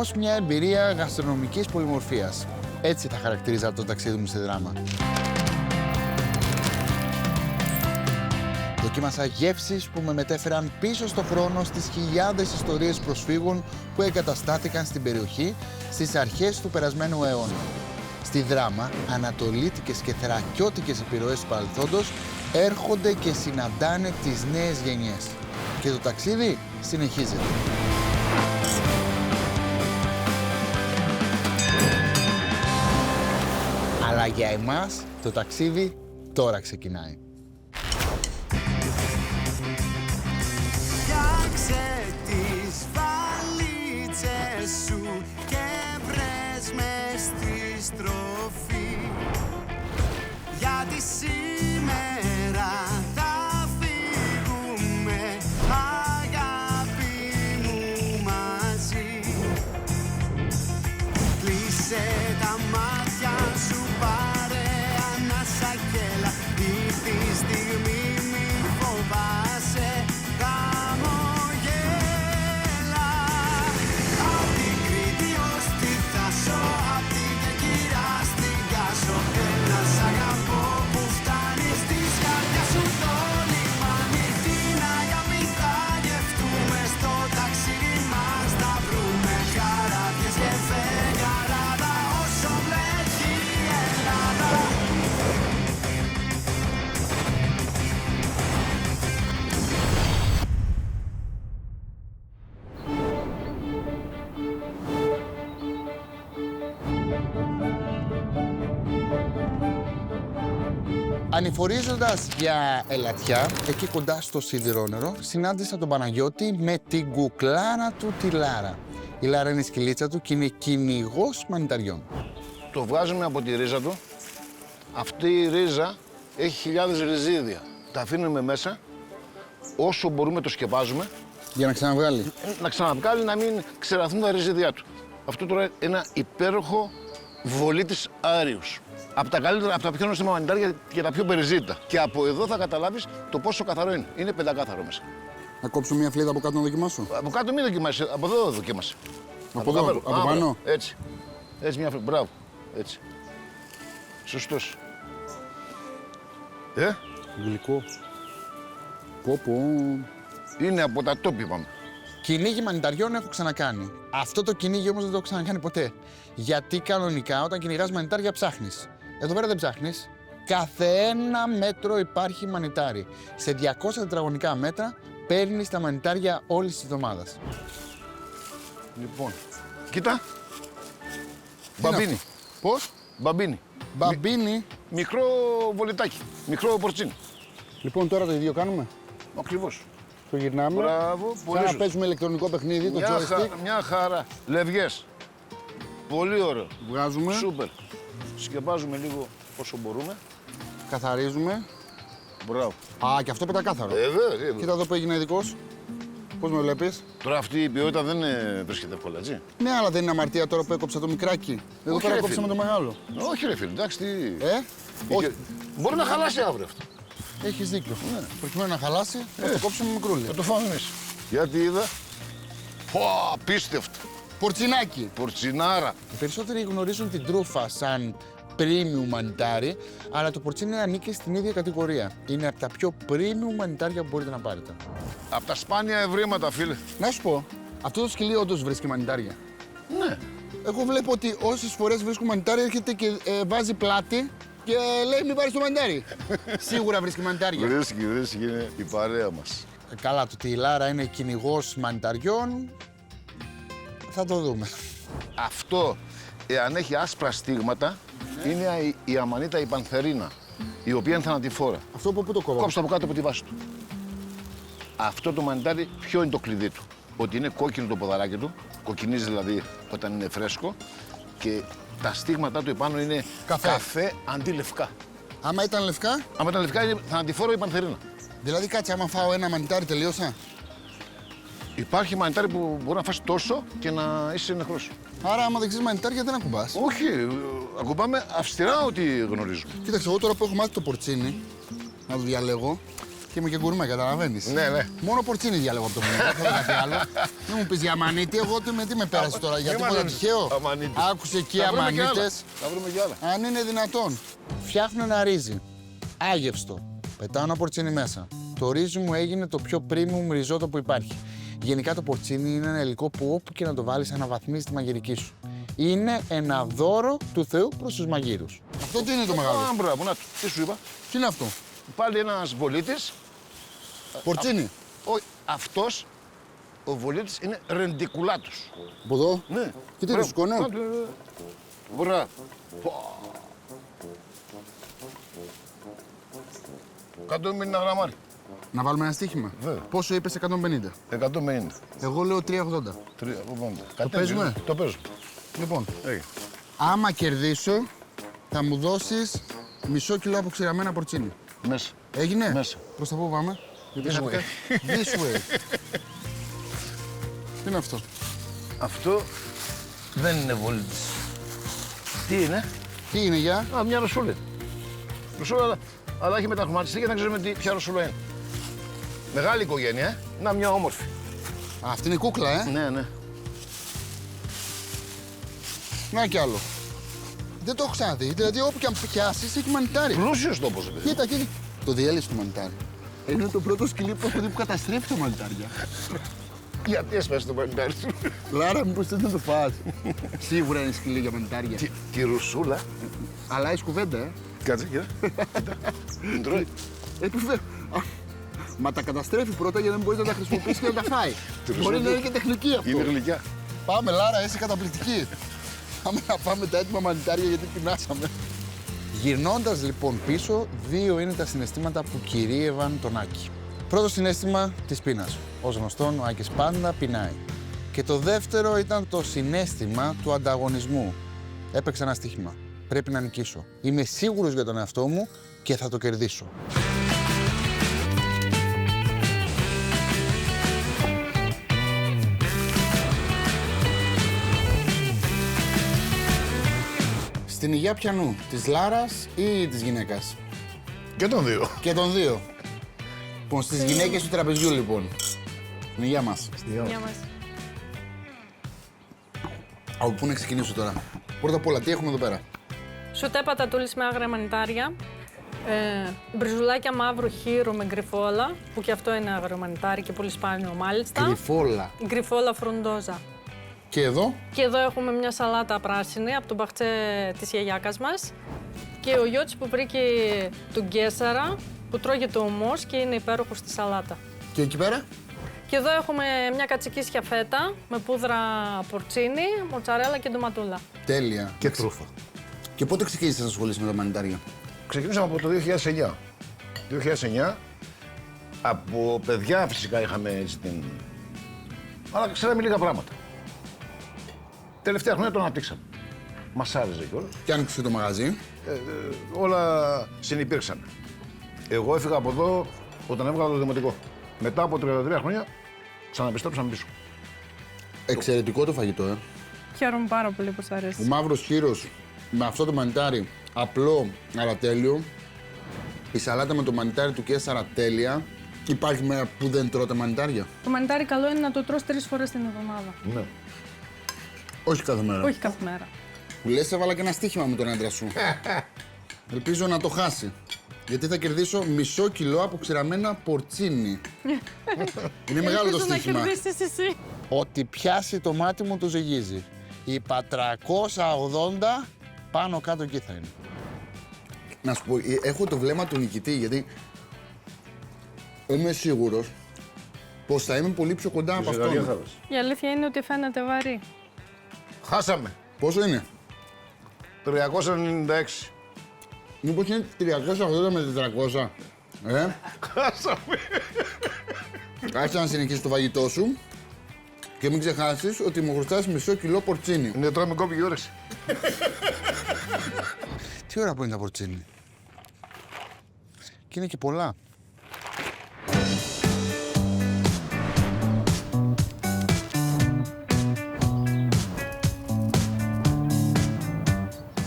ως μια εμπειρία γαστρονομικής πολυμορφίας. Έτσι θα χαρακτηρίζα το ταξίδι μου στη Δράμα. Δοκίμασα γεύσεις που με μετέφεραν πίσω στο χρόνο στις χιλιάδες ιστορίες προσφύγων που εγκαταστάθηκαν στην περιοχή στις αρχές του περασμένου αιώνα. Στη Δράμα, ανατολίτικες και θρακιώτικες επιρροές του παρελθόντος έρχονται και συναντάνε τις νέες γενιές. Και το ταξίδι συνεχίζεται. Αλλά για εμάς το ταξίδι τώρα ξεκινάει. Φτιάξε τις βαλίτσες σου και βρες μες στη στροφή, γιατί σήμερα θα φύγουμε, αγάπη μου, μαζί. Κλείσε τα μάτια σου, πάρε ανάσα και έλα, ήρθε η στιγμή, μη φοβάσαι. Ανηφορίζοντας για Ελαττιά, εκεί κοντά στο Σιδηρόνερο, συνάντησα τον Παναγιώτη με την κουκλάρα του τη Λάρα. Η Λάρα είναι η σκυλίτσα του και είναι κυνηγός μανιταριών. Το βγάζουμε από τη ρίζα του. Αυτή η ρίζα έχει χιλιάδες ριζίδια. Τα αφήνουμε μέσα, όσο μπορούμε το σκεπάζουμε. Για να ξαναβγάλει. Να ξαναβγάλει, να μην ξεραθούν τα ριζίδια του. Αυτό τώρα είναι ένα υπέροχο βολίτης Άριος. Από τα καλύτερα, από τα πιο νόστιμα μανιτάρια και τα πιο περιζήτητα. Και από εδώ θα καταλάβεις το πόσο καθαρό είναι. Είναι πεντακάθαρο μέσα. Να κόψω μια φλίδα από κάτω να δοκιμάσω. Από κάτω μην δοκιμάσεις, από εδώ δοκίμασε. Από εδώ, από πάνω. Έτσι. Έτσι μια φλίδα. Μπράβο. Έτσι. Σωστός. Γλυκό. Πω. Είναι από τα τόπι είπαμε. Κυνήγι μανιταριών έχω ξανακάνει. Αυτό το κυνήγι όμως δεν το έχω ξανακάνει ποτέ. Γιατί κανονικά όταν κυνηγάς μανιτάρια ψάχνεις. Εδώ πέρα δεν ψάχνεις. Κάθε ένα μέτρο υπάρχει μανιτάρι. Σε 200 τετραγωνικά μέτρα παίρνεις τα μανιτάρια όλης της εβδομάδας. Λοιπόν, κοίτα. Μπαμπίνι. Πώς? Μπαμπίνι. Μπαμπίνι. Μικρό βολιτάκι. Μικρό πορτσίνι. Λοιπόν, τώρα το ίδιο κάνουμε. Ακριβώς. Το γυρνάμε. Μπράβο, πολύ Σαν να σωστά. παίζουμε ηλεκτρονικό παιχνίδι, το joystick. Μια χαρά. Λευγές. Πολύ ωραίο. Βγάζουμε, Σούπερ. Σκεπάζουμε λίγο όσο μπορούμε. καθαρίζουμε. Μπράβο. Α, και αυτό πεντακάθαρο. Βέβαια. Κοίτα εδώ που έγινε ειδικός. Πώς με βλέπεις? Τώρα αυτή η ποιότητα δεν βρίσκεται εύκολα, έτσι. Ναι, αλλά δεν είναι αμαρτία τώρα που έκοψα το μικράκι. Εδώ Όχι, πέρα ρε, κόψαμε φίλε. το μεγάλο. Όχι ρε φίλε, εντάξει τι... Όχι. Μπορεί να χαλάσει αύριο αυτό. Έχεις δίκιο. Ναι. Προκειμένου να χαλάσει, θα το κόψουμε μικρούλι. Θα το φάμε εμείς. Γιατί είδα. Πω, απίστευτο. Πορτσινάκι. Πορτσινάρα. Οι περισσότεροι γνωρίζουν την τρούφα σαν premium μανιτάρι, αλλά το πορτσίνι ανήκει στην ίδια κατηγορία. Είναι από τα πιο premium μανιτάρια που μπορείτε να πάρετε. Από τα σπάνια ευρήματα, φίλε. Να σου πω, αυτό το σκυλί όντως βρίσκει μανιτάρια. Ναι. Εγώ βλέπω ότι όσες φορές βρίσκω μανιτάρι έρχεται και βάζει πλάτη και λέει μην πάρεις το μανιτάρι. Σίγουρα βρίσκει μανιτάρια. Βρίσκει, είναι η παρέα μας. Καλά, το ότι η Λάρα είναι κυνηγός μανιταριών, θα το δούμε. Αυτό, εάν έχει άσπρα στίγματα, είναι η αμανίτα η πανθερίνα, η οποία είναι θανατηφόρα. Αυτό από πού το κόβω? Κόψτε από κάτω από τη βάση του. Αυτό το μανιτάρι, ποιο είναι το κλειδί του? Ότι είναι κόκκινο το ποδαράκι του, κοκκινίζει δηλαδή όταν είναι φρέσκο και τα στίγματά του επάνω είναι καφέ αντί λευκά. Άμα ήταν λευκά, Άμα ήταν λευκά, είναι θανατηφόρο η πανθερίνα. δηλαδή κάτσε, άμα φάω ένα μανιτάρι τελείωσα. Υπάρχει μανιτάρι που μπορεί να φας τόσο και να είσαι νεκρός. Άρα, άμα δεν ξέρεις μανιτάρια, δεν ακουμπάς. Όχι, ακουμπάμε αυστηρά ό,τι γνωρίζουμε. Κοίταξε, εγώ τώρα που έχω μάθει το πορτσίνι, να το διαλέγω, Και είμαι και γκουρμέ, καταλαβαίνεις. Ναι, ναι. Μόνο πορτσίνι διάλεγω από το μήνυμα. Δεν θέλω κάτι άλλο. Μην μου πεις για αμανίτη, εγώ τι με πέρασε τώρα, για τίποτα μάλλον τυχαίο. αμανίτη. Άκουσε εκεί Θα βρούμε κι άλλα. αμανίτες. Θα βρούμε κι άλλα. Αν είναι δυνατόν. Φτιάχνω ένα ρύζι. Άγευστο. Πετάω ένα πορτσίνι μέσα. Το ρύζι μου έγινε το πιο premium ριζότο που υπάρχει. Γενικά το πορτσίνι είναι ένα υλικό που όπου και να το βάλεις αναβαθμίζει τη μαγειρική σου. Είναι ένα δώρο του Θεού προς τους μαγείρους. Αυτό τι είναι το μεγάλο? Α, μπράβο, να το. Τι σου είπα. Τι είναι αυτό? Πάλι ένας βολίτης. Πορτσίνι. Όχι, αυτός ο βολίτης είναι ρεντικουλάτος. Από εδώ. Ναι. Και τι είναι, σκόνε? Μπράβο. 150 γραμμάρια. Να βάλουμε ένα στοίχημα. Βέβαια. Πόσο είπες? 150. 150. Εγώ λέω 380. 380. παίζουμε? Το παίζουμε. Λοιπόν, Έγινε. άμα κερδίσω, θα μου δώσεις μισό κιλό αποξηραμένα πορτσίνι. Μέσα. Έγινε? Μέσα. Προς τα πού πάμε? This way. This way. Τι είναι αυτό? Αυτό δεν είναι βολίτης. Τι είναι? Τι είναι για? Α, μια ρωσούλα. Ρωσούλα, αλλά έχει μεταχρωματιστεί και δεν ξέρουμε ποια ρωσούλα είναι. Μεγάλη οικογένεια, να μια όμορφη. Α, αυτή είναι η κούκλα, Ναι, ναι. Να κι άλλο. Δεν το έχω ξαναδεί. Δηλαδή, όπου και αν πιάσεις, έχει μανιτάρι. Πλούσιος τόπος, παιδί. Κοίτα, κοίτα. Το διέλυσε το μανιτάρι. Είναι το πρώτο σκυλί που έχω δει που καταστρέφει τα μανιτάρια. Γιατί έσπασε το μανιτάρι σου. Λάρα, μήπως θες να το φας? Σίγουρα είναι σκυλί για μανιτάρια. Τη ρουσούλα. Αλλά έχει κουβέντα, Κάτσε, κοίτα. Την τρώει. Μα τα καταστρέφει πρώτα για να μην μπορεί να τα χρησιμοποιήσει και να τα φάει. Μπορεί να είναι και τεχνική αυτό. Είναι γλυκιά. Πάμε, Λάρα, είσαι καταπληκτική. Πάμε να πάμε τα έτοιμα μανιτάρια γιατί πεινάσαμε. Γυρνώντας λοιπόν πίσω, δύο είναι τα συναισθήματα που κυρίευαν τον Άκη. Πρώτο συναίσθημα της πείνας. Ως γνωστόν, ο Άκης πάντα πεινάει. Και το δεύτερο ήταν το συναίσθημα του ανταγωνισμού. Έπαιξα ένα στοίχημα. Πρέπει να νικήσω. Είμαι σίγουρος για τον εαυτό μου και θα το κερδίσω. Στην υγεία πιανού, της Λάρας ή της γυναίκας? Και τον δύο. Και των δύο. Λοιπόν, στις γυναίκες του τραπεζιού λοιπόν. Στην υγεία μας. Γεια μας. Από πού να ξεκινήσω τώρα? Πρώτα απ' όλα, τι έχουμε εδώ πέρα? Σουτέ πατατούλης με άγρια μανιτάρια. Μπριζουλάκια μαύρου χείρου με γκριφόλα, που και αυτό είναι αγρομανιτάρι και πολύ σπάνιο μάλιστα. Κρυφόλα. Γκριφόλα φρουντόζα. Και εδώ, Και εδώ έχουμε μια σαλάτα πράσινη από τον μπαχτσέ της γιαγιάκας μας. Και ο γιώτης που βρήκε του γκέσαρα, που τρώγε το ουμός και είναι υπέροχο στη σαλάτα. και εκεί πέρα. Και εδώ έχουμε μια κατσικίσια φέτα με πούδρα πορτσίνι, μοτσαρέλα και ντοματούλα. Τέλεια. Και τρούφα. Και πότε ξεκίνησες να ασχολείσαι με τα μανιτάρια? Ξεκινήσαμε από το 2009. 2009, από παιδιά φυσικά είχαμε έτσι την... Αλλά ξέραμε λίγα πράγματα. Τελευταία χρόνια το αναπτύξαμε. Μας άρεσε κιόλας. Και άνοιξε το μαγαζί. Όλα συνυπήρξαν. Εγώ έφυγα από εδώ όταν έβγαλα το δημοτικό. Μετά από 33 χρόνια ξαναπιστέψαμε πίσω. Εξαιρετικό το φαγητό, Χαίρομαι πάρα πολύ που σας αρέσει. Ο μαύρος χείρος με αυτό το μανιτάρι, απλό αλλά τέλειο. Η σαλάτα με το μανιτάρι του Κέσσαρα, τέλεια. Υπάρχει μέρα που δεν τρώτε μανιτάρια? Το μανιτάρι καλό είναι να το τρως 3 φορές την εβδομάδα. Ναι. Όχι κάθε μέρα. Όχι κάθε μέρα. Που λες, έβαλα και ένα στοίχημα με τον άντρα σου. Ελπίζω να το χάσει. Γιατί θα κερδίσω μισό κιλό αποξηραμένα πορτσίνι. Είναι μεγάλο το Ελπίζω να στοίχημα. κερδίσεις εσύ. Ότι πιάσει το μάτι μου το ζυγίζει. Είπα 380, πάνω κάτω εκεί θα είναι. Να σου πω, έχω το βλέμμα του νικητή, γιατί είμαι σίγουρος πως θα είμαι πολύ πιο κοντά από αυτόν. Η αλήθεια είναι ότι φαίνεται βαρύ. Χάσαμε. Πόσο είναι? 396. Μήπως είναι 380 με 400? Χάσαμε. Κάτσε να συνεχίσεις το φαγητό σου και μην ξεχάσεις ότι μου χρωστάς μισό κιλό πορτσίνι. Ναι, τώρα με κόβει η όρεξη. Τι ώρα που είναι τα πορτσίνι. Και είναι και πολλά.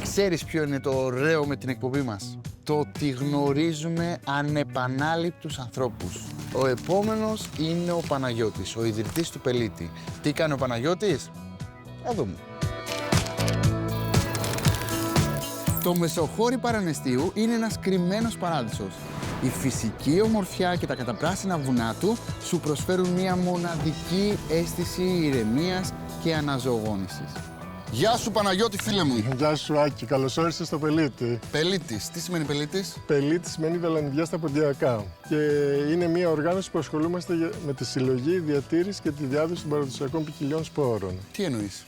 Ξέρεις ποιο είναι το ωραίο με την εκπομπή μας? το ότι γνωρίζουμε ανεπανάληπτους ανθρώπους. Ο επόμενος είναι ο Παναγιώτης, ο ιδρυτής του Πελίτη. Τι κάνει ο Παναγιώτης? Θα δούμε. Το Μεσοχώρι Παραναιστείου είναι ένας κρυμμένος παράδεισος. Η φυσική ομορφιά και τα καταπράσινα βουνά του σου προσφέρουν μια μοναδική αίσθηση ηρεμίας και αναζωογόνησης. Γεια σου Παναγιώτη, φίλε μου. Γεια σου Άκη, καλώς όρισες στο Πελίτη. Πελίτης, τι σημαίνει Πελίτης? Πελίτη σημαίνει βελανιδιά στα ποντιακά και είναι μια οργάνωση που ασχολούμαστε με τη συλλογή, διατήρηση και τη διάδοση των παραδοσιακών ποικιλιών σπόρων. Τι εννοείς?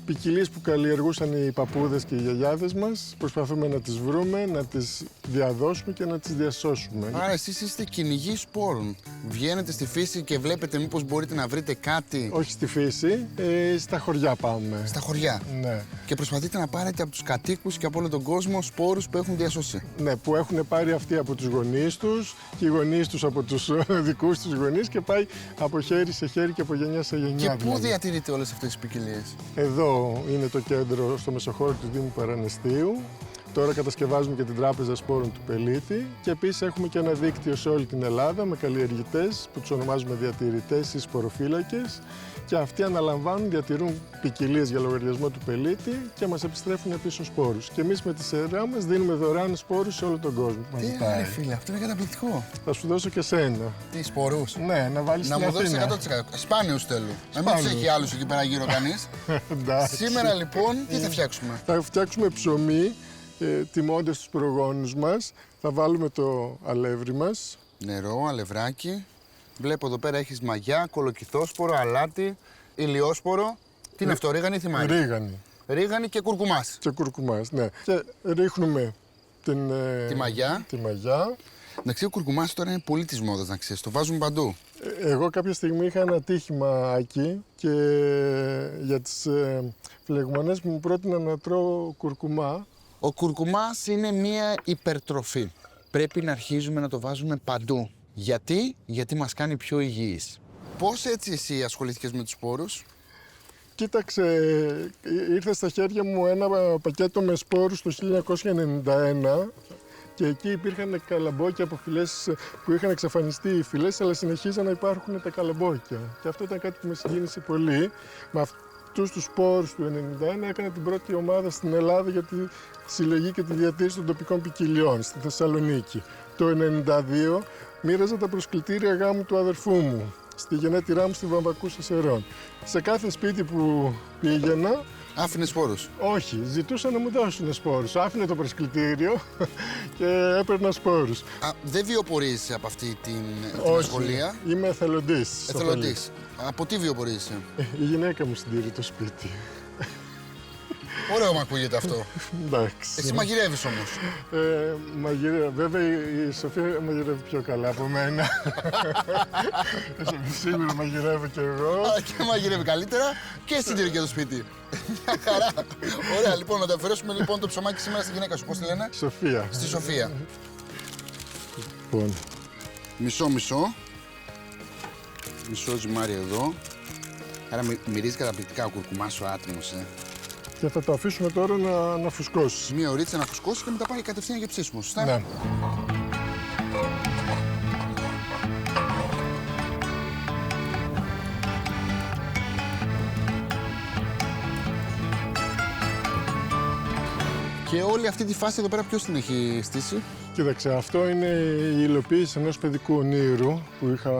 Ποικιλίες που καλλιεργούσαν οι παππούδες και οι γιαγιάδες μας, προσπαθούμε να τις βρούμε, να τις διαδώσουμε και να τις διασώσουμε. Άρα εσείς είστε κυνηγοί σπόρων. Βγαίνετε στη φύση και βλέπετε μήπως μπορείτε να βρείτε κάτι. Όχι στη φύση, στα χωριά πάμε. Στα χωριά. Ναι. Και προσπαθείτε να πάρετε από τους κατοίκους και από όλο τον κόσμο σπόρους που έχουν διασώσει. Ναι, που έχουν πάρει αυτοί από τους γονείς τους και οι γονείς τους από τους δικούς τους γονείς και πάει από χέρι σε χέρι και από γενιά σε γενιά. Και πού διατηρείτε όλες αυτές τις ποικιλίες? Εδώ είναι το κέντρο στο Μεσοχώρι του Δήμου Παραναιστείου. Τώρα κατασκευάζουμε και την Τράπεζα Σπόρων του Πελίτη και επίσης έχουμε και ένα δίκτυο σε όλη την Ελλάδα με καλλιεργητές που τους ονομάζουμε διατηρητές ή σποροφύλακες και αυτοί αναλαμβάνουν, διατηρούν ποικιλίες για λογαριασμό του πελίτη και μας επιστρέφουν πίσω σπόρους. Και εμείς με τη σειρά μας δίνουμε δωρεάν σπόρους σε όλο τον κόσμο. Τι είναι φίλε, αυτό είναι καταπληκτικό. Θα σου δώσω και σένα. Τι σπορούς? Ναι, να βάλεις Να στην μου δώσεις Αθήνα. 100%. Σπάνιους θέλω. Να μην τους έχει άλλους εκεί πέρα γύρω κανείς. Εντάξει. Σήμερα λοιπόν τι θα φτιάξουμε? Θα φτιάξουμε ψωμί, τιμώντας τους προγόνους μας. Θα βάλουμε το αλεύρι μας. Νερό, αλευράκι. Βλέπω εδώ πέρα έχεις μαγιά, κολοκυθόσπορο, αλάτι, ηλιόσπορο. Τι είναι αυτό, ρίγανη ή θυμάρι? Ρίγανη Ρίγανη και κουρκουμάς. και κουρκουμάς, ναι. Και ρίχνουμε Τη μαγιά. τη μαγιά. Να ξέρει, ο κουρκουμάς τώρα είναι πολύ της μόδας, να ξέρεις. Το βάζουμε παντού. Εγώ κάποια στιγμή είχα ένα ατύχημα Άκη και για τις φλεγμονές μου πρότεινα να τρώω κουρκουμά. Ο κουρκουμάς είναι μία υπερτροφή. Πρέπει να αρχίζουμε να το βάζουμε παντού. Γιατί μας κάνει πιο υγιείς. Πώς έτσι εσύ ασχολήθηκες με τους σπόρους? Κοίταξε, ήρθε στα χέρια μου ένα πακέτο με σπόρους το 1991 και εκεί υπήρχαν καλαμπόκια από φυλές που είχαν εξαφανιστεί οι φυλές, αλλά συνεχίζαν να υπάρχουν τα καλαμπόκια. Και αυτό ήταν κάτι που με συγκίνησε πολύ. Με αυτούς τους σπόρους του 1991 έκανα την πρώτη ομάδα στην Ελλάδα για τη συλλογή και τη διατήρηση των τοπικών ποικιλιών στη Θεσσαλονίκη. Το 1992 μοίραζα τα προσκλητήρια γάμου του αδερφού μου στη γενέτειρά μου στη Βαμβακού Σεσερών. Σε κάθε σπίτι που πήγαινα, Άφηνε σπόρους? όχι, ζητούσα να μου δώσουν σπόρους. Άφηνε το προσκλητήριο και έπαιρνα σπόρους. Δεν βιοπορείσαι από αυτή την σχολεία? Είμαι εθελοντής. στο Εθελοντής. Από τι βιοπορείσαι? Χαλί. Η γυναίκα μου συντηρεί το σπίτι. Ωραίο μου ακούγεται αυτό. Εντάξει. Εσύ μαγειρεύεις όμως? Βέβαια η Σοφία μαγειρεύει πιο καλά από μένα. Σίγουρα μαγειρεύω κι εγώ. Αλλά και μαγειρεύει καλύτερα και συντηρεί και το σπίτι. Μια χαρά. Ωραία, λοιπόν, να το αφαιρέσουμε λοιπόν το ψωμάκι σήμερα στη γυναίκα σου. Πώς τη λένε? Σοφία. Στη Σοφία. Λοιπόν, Μισό. Μισό ζυμάρι εδώ. Άρα μυρίζει καταπληκτικά ο κουρκουμάς ο άτιμος. και θα το αφήσουμε τώρα να φουσκώσει. Μία ωρίτσα να φουσκώσει και μετά πάει κατευθείαν για ψήσιμο. Σωστά? Ναι. Και όλη αυτή τη φάση εδώ πέρα ποιος την έχει στήσει? Κοίταξε, αυτό είναι η υλοποίηση ενός παιδικού ονείρου που είχα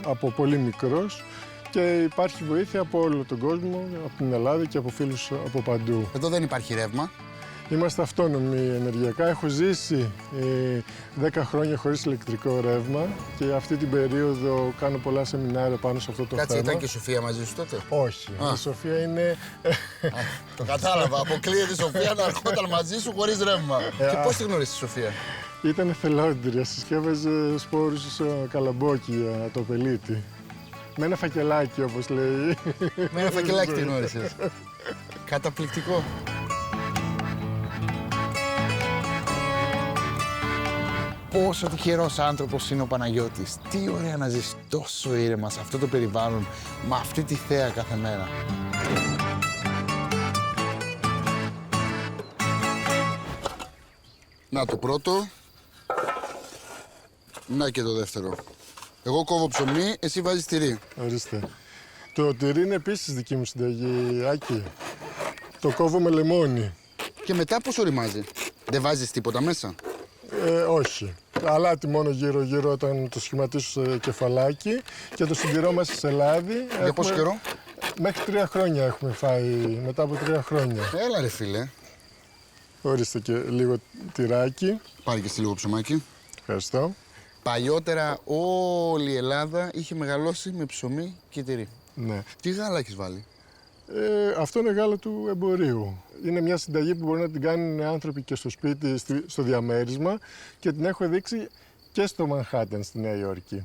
από πολύ μικρός και υπάρχει βοήθεια από όλο τον κόσμο, από την Ελλάδα και από φίλους από παντού. Εδώ δεν υπάρχει ρεύμα. Είμαστε αυτόνομοι ενεργειακά. Έχω ζήσει 10 χρόνια χωρίς ηλεκτρικό ρεύμα και αυτή την περίοδο κάνω πολλά σεμινάρια πάνω σε αυτό το Κάτσε, θέμα. ήταν και η Σοφία μαζί σου τότε? Όχι, η Σοφία είναι... Το κατάλαβα. Αποκλείεται η Σοφία να ερχόταν μαζί σου χωρίς ρεύμα. Και πώς τη γνωρίζεις τη Σοφία? Ήταν εθελόντρια, συσκεύαζε σπόρους καλαμπόκια το Πελίτη. Με ένα φακελάκι, όπως λέει. Με ένα φακελάκι τη γνώρισες. Καταπληκτικό. Πόσο τυχερός άνθρωπος είναι ο Παναγιώτης. Τι ωραία να ζεις τόσο ήρεμα σε αυτό το περιβάλλον, με αυτή τη θέα κάθε μέρα. Να το πρώτο. Να και το δεύτερο. Εγώ κόβω ψωμί, εσύ βάζεις τυρί. Ορίστε. Το τυρί είναι επίσης δική μου συνταγή, Άκη. Το κόβω με λεμόνι. Και μετά πώς οριμάζει. Δεν βάζεις τίποτα μέσα. Όχι. Αλάτι μόνο γύρω-γύρω όταν το σχηματίσω σε κεφαλάκι και το συντηρώ μέσα σε λάδι. Για πόσο καιρό? Μέχρι 3 χρόνια έχουμε φάει, μετά από 3 χρόνια. Έλα ρε φίλε. Ορίστε και λίγο τυράκι. Πάρε και εσύ λίγο ψωμάκι. Ευχαριστώ. Παλιότερα όλη η Ελλάδα είχε μεγαλώσει με ψωμί και τυρί. Ναι. Τι γάλα έχεις βάλει? Αυτό είναι γάλα του εμπορίου. Είναι μια συνταγή που μπορεί να την κάνουν άνθρωποι και στο σπίτι, στο διαμέρισμα και την έχω δείξει και στο Μανχάτεν στη Νέα Υόρκη.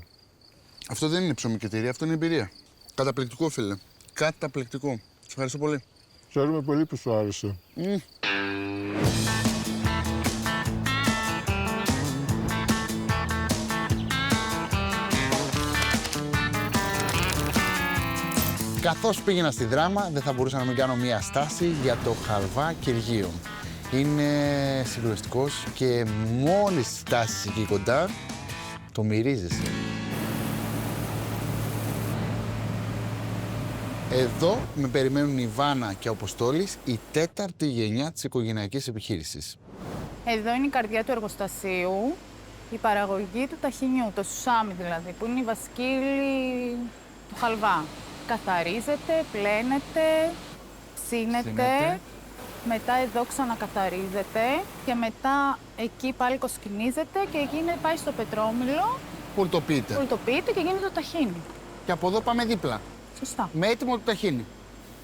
Αυτό δεν είναι ψωμί και τυρί, αυτό είναι εμπειρία. Καταπληκτικό, φίλε. Καταπληκτικό. Σε ευχαριστώ πολύ. Χαίρομαι πολύ που σου άρεσε. Καθώς πήγαινα στη Δράμα, δεν θα μπορούσα να μην κάνω μία στάση για το χαλβά Κυργίων. Είναι συγκλονιστικός και μόλις φτάσεις εκεί κοντά, το μυρίζεσαι. Εδώ με περιμένουν η Βάνα και ο Αποστόλης, η 4η γενιά της οικογενειακής επιχείρησης. Εδώ είναι η καρδιά του εργοστασίου, η παραγωγή του ταχινιού, το σουσάμι δηλαδή, που είναι η βασική ύλη του χαλβά. Καθαρίζεται, πλένεται, ψήνεται, μετά εδώ ξανακαθαρίζεται και μετά εκεί πάλι κοσκινίζεται και πάει στο πετρόμηλο, Πουλτοποιείται. πουλτοποιείται και γίνεται το ταχίνι. Και από εδώ πάμε δίπλα. Σωστά. Με έτοιμο το ταχίνι.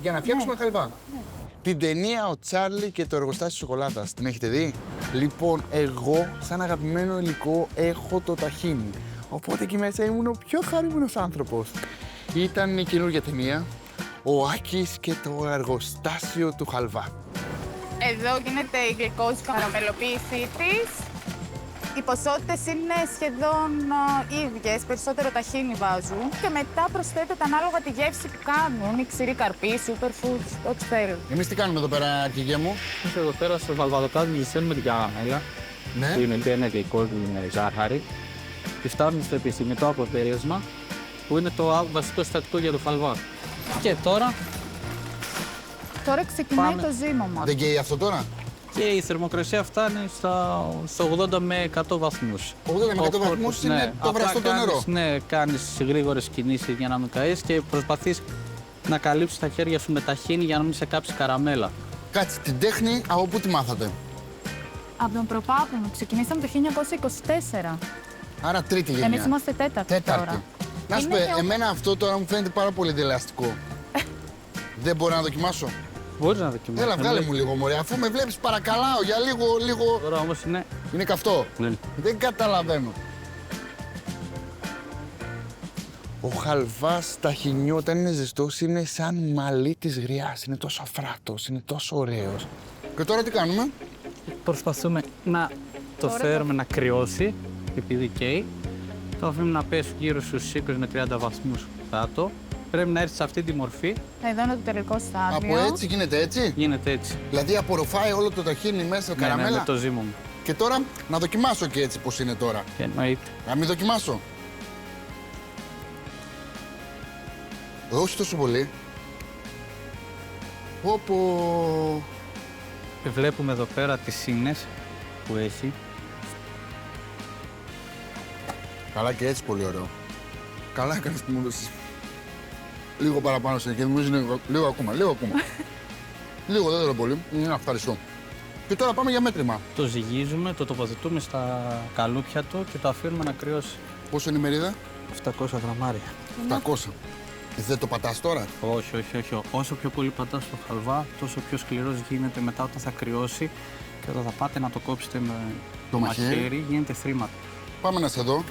Για να φτιάξουμε χαλβά. Την ταινία «Ο Τσάρλι και το εργοστάσιο σοκολάτας» την έχετε δει? Λοιπόν, εγώ σαν αγαπημένο υλικό έχω το ταχίνι. Οπότε εκεί μέσα ήμουν ο πιο χαρούμενος άνθρωπος. Ήταν η καινούργια ταινία «Ο Άκης και το εργοστάσιο του χαλβά». Εδώ γίνεται η γλυκόζη καραμελοποίησή της. Οι ποσότητες είναι σχεδόν ίδιες, περισσότερο ταχίνι βάζουν και μετά προσθέτεται ανάλογα τη γεύση που κάνουν, η ξηρή καρπή, superfoods, ό,τι θέλουν. Εμείς τι κάνουμε εδώ πέρα, αρχηγέ μου? Εδώ πέρα στο βαλβαδοκάδι ζητήσουμε την καραμέλα, Ναι. που είναι ένα γλυκό, είναι ζάχαρη. Τη φτάνουμε στο επιθυμητό αποτέλεσμα, που είναι το βασικό συστατικό για το χαλβά. Και τώρα Τώρα ξεκινάει Πάμε. το ζύμωμα. Δεν καίει αυτό τώρα? και η θερμοκρασία φτάνει στο 80 με 100 βαθμούς. 80 με 100 βαθμούς είναι το βραστό το νερό. Ναι, κάνεις γρήγορες κινήσεις για να μην καείς και προσπαθείς να καλύψεις τα χέρια σου με ταχίνι για να μην σε κάψει καραμέλα. Κάτσε, την τέχνη από πού τη μάθατε? Από τον προπάπου μου ξεκινήσαμε το 1924. Άρα τρίτη γενιά. Εμείς είμαστε τέταρτη Τέταρτη. τώρα. Να σου Είναι πω, και ο- εμένα αυτό τώρα μου φαίνεται πάρα πολύ δελεαστικό. Δεν μπορώ να δοκιμάσω. Μπορείς να δοκιμάσεις. Έλα, βγάλε μου λίγο, μωρέ. Αφού με βλέπεις, παρακαλάω για λίγο. Τώρα όμως είναι... Είναι καυτό. Ναι. Δεν καταλαβαίνω. Ο χαλβάς ταχινιού όταν είναι ζεστός είναι σαν μαλλί της γριάς. Είναι τόσο αφράτος, είναι τόσο ωραίος. Και τώρα τι κάνουμε? Προσπαθούμε να το φέρουμε να κρυώσει, επειδή καίει. Το αφήνουμε να πέσει γύρω στους 20 με 30 βαθμούς κάτω. Πρέπει να έρθει σε αυτή τη μορφή. Εδώ είναι το τελικό στάδιο. Από έτσι γίνεται έτσι. Γίνεται έτσι. Δηλαδή απορροφάει όλο το ταχίνι μέσα, Ναι, καραμέλα. με το ζύμωμα. Και τώρα να δοκιμάσω και έτσι πώς είναι τώρα. Και εννοείται. Να μην δοκιμάσω. Όχι τόσο πολύ. Όπω. Βλέπουμε εδώ πέρα τις σύνες που έχει. Καλά και έτσι πολύ ωραίο. Καλά έκανες που μου έδωσες. Λίγο παραπάνω σε και νομίζω είναι λίγο ακόμα. Λίγο, δεν θέλω πολύ. Ευχαριστώ. Και τώρα πάμε για μέτρημα. Το ζυγίζουμε, το τοποθετούμε στα καλούπια του και το αφήνουμε να κρυώσει. Πόσο είναι η μερίδα? 700 γραμμάρια. 700. Δεν το πατάς τώρα? Όχι. Όσο πιο πολύ πατάς το χαλβά, τόσο πιο σκληρός γίνεται μετά όταν θα κρυώσει και όταν θα πάτε να το κόψετε με Το μαχαίρι. γίνεται θρήματα. Πάμε να σε δω.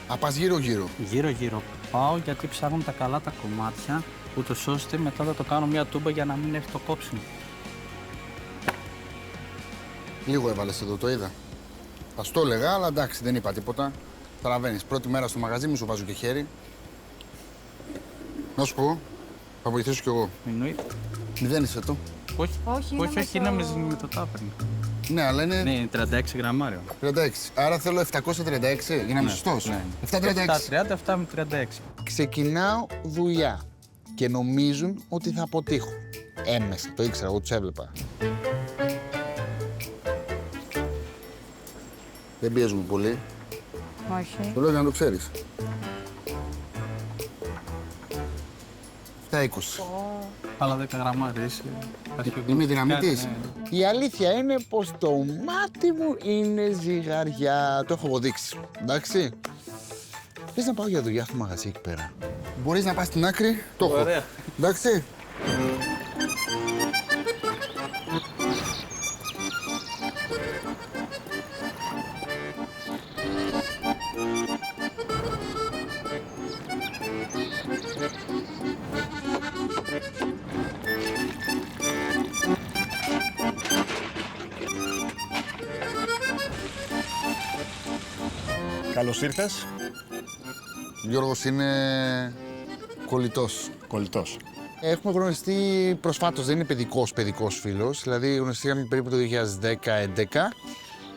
Α, πας γύρω-γύρω. Γύρω-γύρω πάω γιατί ψάχνουν τα καλά τα κομμάτια, ούτως ώστε μετά θα το κάνω μια τούμπα για να μην έρθει το κόψιμο. Λίγο έβαλες εδώ, το είδα. Θα στο έλεγα, αλλά εντάξει, δεν είπα τίποτα. Καταλαβαίνεις, πρώτη μέρα στο μαγαζί μου σου βάζω και χέρι. Να σου πω, θα βοηθήσω κι εγώ. Εννοείται. Μηδένισε το. Όχι, Όχι, είναι με είναι το- με το τάπερνο. Ναι, αλλά είναι Ναι, 36 γραμμάριο. 36. Άρα θέλω 736 για να είμαι σωστός. Ναι. 736. 730, 7 με 36. Ξεκινάω δουλειά και νομίζουν ότι θα αποτύχω. Έμεσα, το ήξερα, εγώ τους έβλεπα. Δεν πιέζουμε πολύ. Όχι. Το λέω για να το ξέρεις. 720. Άλλα 10 γραμμάρια είσαι. Είμαι δυναμητής. Ναι. Η αλήθεια είναι πως το μάτι μου είναι ζυγαριά. Το έχω αποδείξει. Εντάξει. Θες να πάω για δουλειά στο μαγαζί εκεί πέρα. Μπορείς να πας στην άκρη. Το έχω. Ωραία. Εντάξει. Καλώς ήρθες. Γιώργος είναι κολλητός. Κολλητός. Έχουμε γνωριστεί προσφάτως, δεν είναι παιδικός φίλος, δηλαδή γνωριστήκαμε περίπου το 2010-2011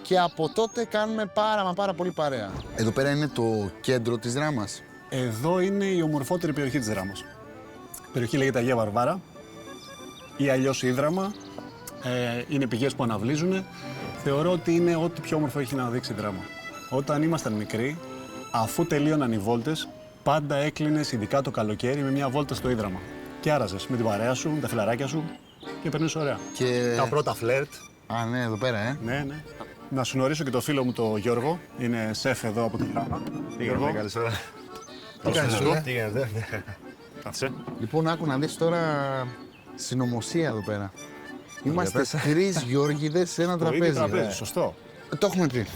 και από τότε κάνουμε πάρα πολύ παρέα. Εδώ πέρα είναι το κέντρο της Δράμας. Εδώ είναι η ομορφότερη περιοχή της Δράμας. Η περιοχή λέγεται Αγία Βαρβάρα ή αλλιώς Ίδραμα. Είναι πηγές που αναβλύζουν. Θεωρώ ότι είναι ό,τι πιο όμορφο έχει να δείξει η Δράμα. Όταν ήμασταν μικροί, αφού τελείωναν οι βόλτες, πάντα έκλεινες, ειδικά το καλοκαίρι, με μια βόλτα στο Ίδραμα. Και άραζες με την παρέα σου, με τα φιλαράκια σου και περνούσε ωραία. Και... Τα πρώτα φλερτ. Α, ναι, εδώ πέρα, Ναι. Να σου γνωρίσω και το φίλο μου τον Γιώργο. Είναι σεφ εδώ από τη Δράμα. Γιώργο. Καλησπέρα. Τι κάνεις, Γιώργο? Τι γίνεται? Κάτσε. Λοιπόν, άκου να δεις τώρα συνωμοσία εδώ πέρα. Είμαστε 3 Γιώργηδες σε ένα Το ίδιο τραπέζι. τραπέζι, σωστό. Το έχουμε πει.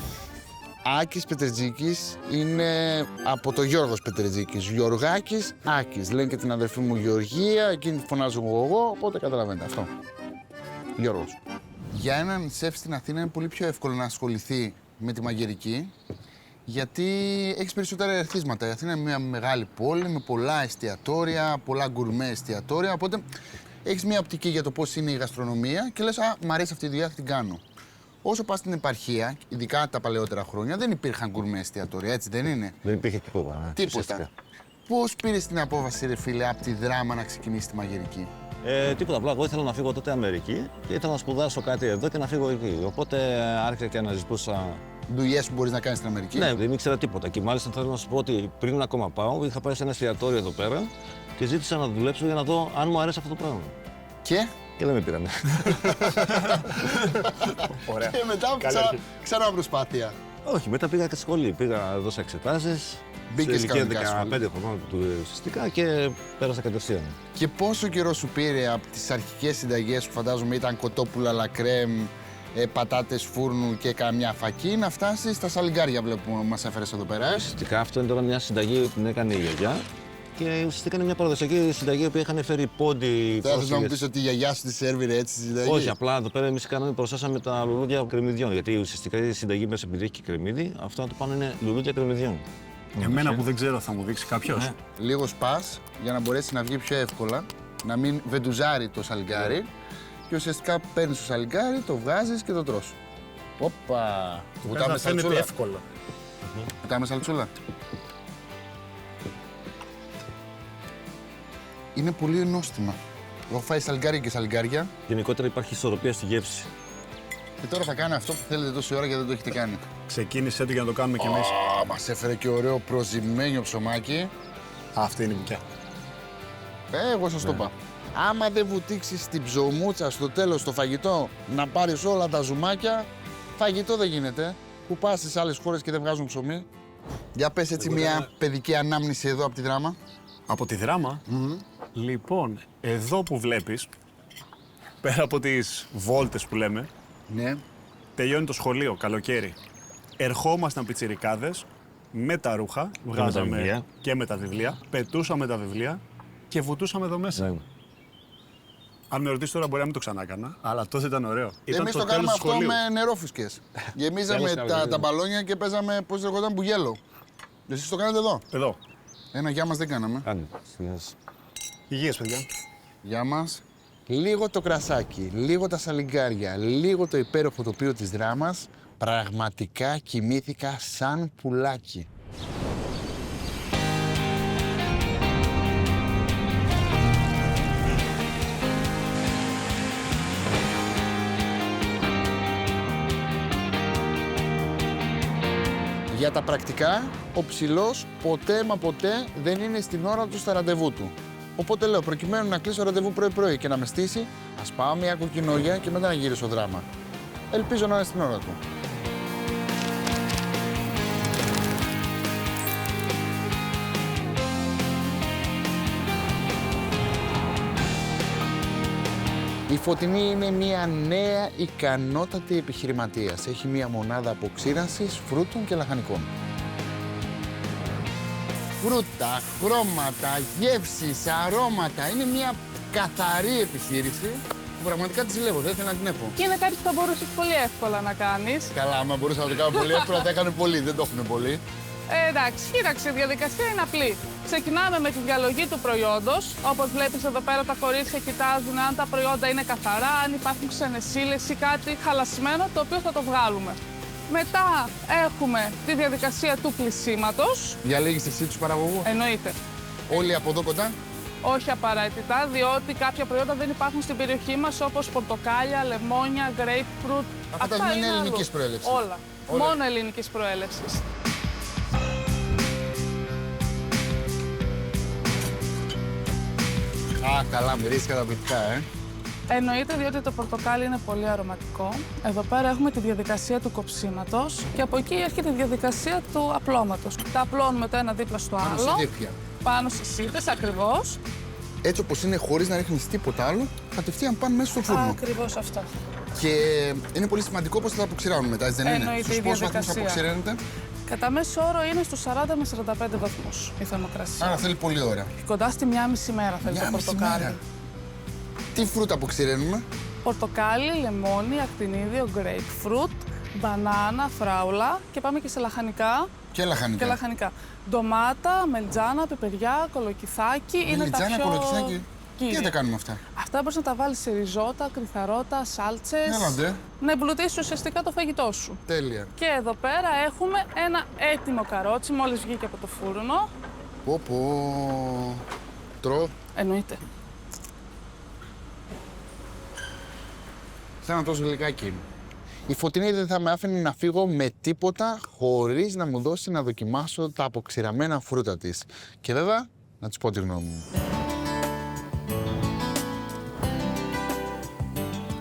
Άκης Πετρετζίκης είναι από το Γιώργος Πετρετζίκης. Γιωργάκης, Άκης. Λένε και την αδερφή μου Γεωργία, εκείνη τη φωνάζω εγώ, οπότε καταλαβαίνετε αυτό. Γιώργος. Για έναν σεφ στην Αθήνα είναι πολύ πιο εύκολο να ασχοληθεί με τη μαγειρική, γιατί έχεις περισσότερα ερεθίσματα. Η Αθήνα είναι μια μεγάλη πόλη με πολλά εστιατόρια, πολλά γκουρμέ εστιατόρια, οπότε έχεις μια οπτική για το πώς είναι η γαστρονομία και λες, α, μ' αρέσει αυτή η δουλειά, θα την κάνω. Όσο πας στην επαρχία, ειδικά τα παλαιότερα χρόνια, δεν υπήρχαν γκουρμέ εστιατόρια, έτσι δεν είναι? Δεν υπήρχε τίποτα. Τίποτα. Πώς πήρες την απόφαση, ρε φίλε, από τη Δράμα να ξεκινήσεις τη μαγειρική? Τίποτα. Απλά εγώ ήθελα να φύγω τότε Αμερική και ήθελα να σπουδάσω κάτι εδώ και να φύγω εκεί. Οπότε άρχισα και αναζητούσα. Δουλειές που μπορείς να κάνεις στην Αμερική? Ναι, δεν ήξερα τίποτα. Και μάλιστα θέλω να σου πω ότι πριν ακόμα πάω, είχα πάει σε ένα εστιατόριο εδώ πέρα και ζήτησα να δουλέψω για να δω αν μου αρέσει αυτό το πράγμα. Και? Και δεν με πήρανε. Ωραία. Και μετά ξανά προσπάθεια. Όχι, μετά πήγα και στη σχολή. Πήγα, δώσα εξετάσεις. Μπήκες σε ηλικία κανονικά 15 χρονών ουσιαστικά και πέρασα κατευθείαν. Και πόσο καιρό σου πήρε από τις αρχικές συνταγές που φαντάζομαι ήταν κοτόπουλα, λακρέμ, πατάτες φούρνου και καμιά φακή να φτάσεις στα σαλιγκάρια, βλέπουμε μας έφερες εδώ πέρα? Ουσιαστικά αυτό είναι τώρα μια συνταγή που την έκανε η γιαγιά και ουσιαστικά είναι μια παραδοσιακή συνταγή που είχαν φέρει πόντι. Δεν θες να μου πεις ότι η γιαγιά σου τη σέρβιρε έτσι τη συνταγή? Όχι, απλά εδώ πέρα εμείς προσθέσαμε τα λουλούδια κρεμμυδιών. Γιατί ουσιαστικά η συνταγή μέσα επειδή έχει και κρεμμύδι, αυτό το πάνω είναι λουλούδια κρεμμυδιών. Εμένα που δεν ξέρω θα μου δείξει κάποιος. Λίγο σπας για να μπορέσει να βγει πιο εύκολα, να μην βεντουζάρει το σαλιγκάρι και ουσιαστικά παίρνεις το σαλιγκάρι, το βγάζεις και το τρως. Όπα! Βουτάμε σαλτσούλα. εύκολο. Βουτάμε σαλτσούλα. Είναι πολύ νόστιμα. Έχω φάει σαλιγκάρια και σαλιγκάρια Γενικότερα υπάρχει ισορροπία στη γεύση. και τώρα θα κάνω αυτό που θέλετε τόση ώρα γιατί δεν το έχετε κάνει. Ξεκίνησε το για να το κάνουμε κι εμείς. Μας έφερε και ωραίο προζυμένο ψωμάκι. Αυτή είναι η μπουκιά. Εγώ σας το είπα. Άμα δεν βουτήξεις την ψωμούτσα στο τέλος στο φαγητό, να πάρεις όλα τα ζουμάκια, φαγητό δεν γίνεται. Που πας στις άλλες χώρες και δεν βγάζουν ψωμί. Για πες έτσι μια παιδική ανάμνηση εδώ από τη Δράμα. Από τη Δράμα. Λοιπόν, εδώ που βλέπεις, πέρα από τις βόλτες που λέμε, Ναι. τελειώνει το σχολείο, καλοκαίρι. Ερχόμασταν πιτσιρικάδες με τα ρούχα, βγάζαμε βιβλία. και με τα βιβλία, πετούσαμε τα βιβλία και βουτούσαμε εδώ μέσα. Ναι. Αν με ρωτήσει τώρα, μπορεί να μην το ξανά έκανα, αλλά τότε ήταν ωραίο. Ήταν Εμείς το τέλος κάναμε του αυτό σχολείου. με νερόφουσκες. Γεμίζαμε τα μπαλόνια και παίζαμε πώς λεγόταν μπουγέλο. Εσείς το κάνετε εδώ? Εδώ. Ένα γεια μας δεν κάναμε. Κάντε. Σιγάς. Υγείας, παιδιά. Γεια μας. λίγο το κρασάκι, λίγο τα σαλιγκάρια, λίγο το υπέροχο τοπίο της Δράμας, πραγματικά κοιμήθηκα σαν πουλάκι. Για τα πρακτικά, ο ψηλός ποτέ μα ποτέ δεν είναι στην ώρα του στα ραντεβού του. Οπότε λέω, προκειμένου να κλείσω ραντεβού πρωί-πρωί και να με στήσει, ας πάω μια κοκκινόγια και μετά να γυρίσω Δράμα. Ελπίζω να είναι στην ώρα του. Η Φωτεινή είναι μια νέα ικανότατη επιχειρηματίας. Έχει μια μονάδα αποξήρανσης φρούτων και λαχανικών. Φρούτα, χρώματα, γεύσεις, αρώματα. Είναι μια καθαρή επιχείρηση που πραγματικά τη ζηλεύω. Δεν θέλω να την έχω. Και είναι κάτι που θα μπορούσες πολύ εύκολα να κάνεις. Καλά, άμα μπορούσα να το κάνω πολύ εύκολα, θα έκανε πολύ. Δεν το έχουν πολύ. Εντάξει, κοίταξε, η διαδικασία είναι απλή. Ξεκινάμε με τη διαλογή του προϊόντος. Όπως βλέπεις εδώ πέρα, τα κορίτσια κοιτάζουν αν τα προϊόντα είναι καθαρά, αν υπάρχουν ξένες ύλες ή κάτι χαλασμένο, το οποίο θα το βγάλουμε. Μετά έχουμε τη διαδικασία του πλυσίματος. Διαλέγεις εσύ τους παραγωγούς. Εννοείται. Όλοι από εδώ κοντά. Όχι απαραίτητα, διότι κάποια προϊόντα δεν υπάρχουν στην περιοχή μας, όπως πορτοκάλια, λεμόνια, grapefruit. Αυτά είναι ελληνικής προέλευσης. Όλα. Μόνο ελληνικής προέλευσης. Α, καλά, μυρίζει καταπληκτικά, Εννοείται, διότι το πορτοκάλι είναι πολύ αρωματικό. Εδώ πέρα έχουμε τη διαδικασία του κοψίματος και από εκεί έρχεται η διαδικασία του απλώματος. Τα απλώνουμε το ένα δίπλα στο άλλο. Πάνω σε δίχτυα. Πάνω στις σίτες, ακριβώς. Έτσι όπως είναι, χωρίς να ρίχνεις τίποτα άλλο, κατευθείαν πάνε μέσα στο φούρνο. Ακριβώς αυτό. Και είναι πολύ σημαντικό πώς θα τα αποξηράνουμε μετά, έτσι δεν είναι? Εννοείται, Στους η πόσους βαθμούς διαδικασία. αποξηραίνεται? Κατά μέσο όρο είναι στους 40 με 45 βαθμούς η θερμοκρασία. Άρα θέλει πολύ ώρα. Κοντά στη 1,5 μέρα θέλει το πορτοκάλι. Μέρα. Τι φρούτα αποξηραίνουμε? Πορτοκάλι, λεμόνι, ακτινίδιο, grapefruit, μπανάνα, φράουλα και πάμε και σε λαχανικά. Και λαχανικά. Και λαχανικά. Ντομάτα, μελτζάνα, πιπεριά, κολοκυθάκι. Είναι τα πιο κολοκυθάκι. κύρια. Τι τα κάνουμε αυτά? Αυτά μπορείς να τα βάλεις σε ριζότα, κρυθαρότα, σάλτσες. Έλαντε. Να εμπλουτίσεις ουσιαστικά το φαγητό σου. Τέλεια. Και εδώ πέρα έχουμε ένα έτοιμο καρότσι, μόλις βγήκε από το φούρνο. Πω. Τρώω. Εννοείται. Θέλω να τρώσω γλυκάκι. Η Φωτεινή δεν θα με άφηνε να φύγω με τίποτα χωρίς να μου δώσει να δοκιμάσω τα αποξηραμένα φρούτα της. Και βέβαια, να της πω τη γνώμη μου.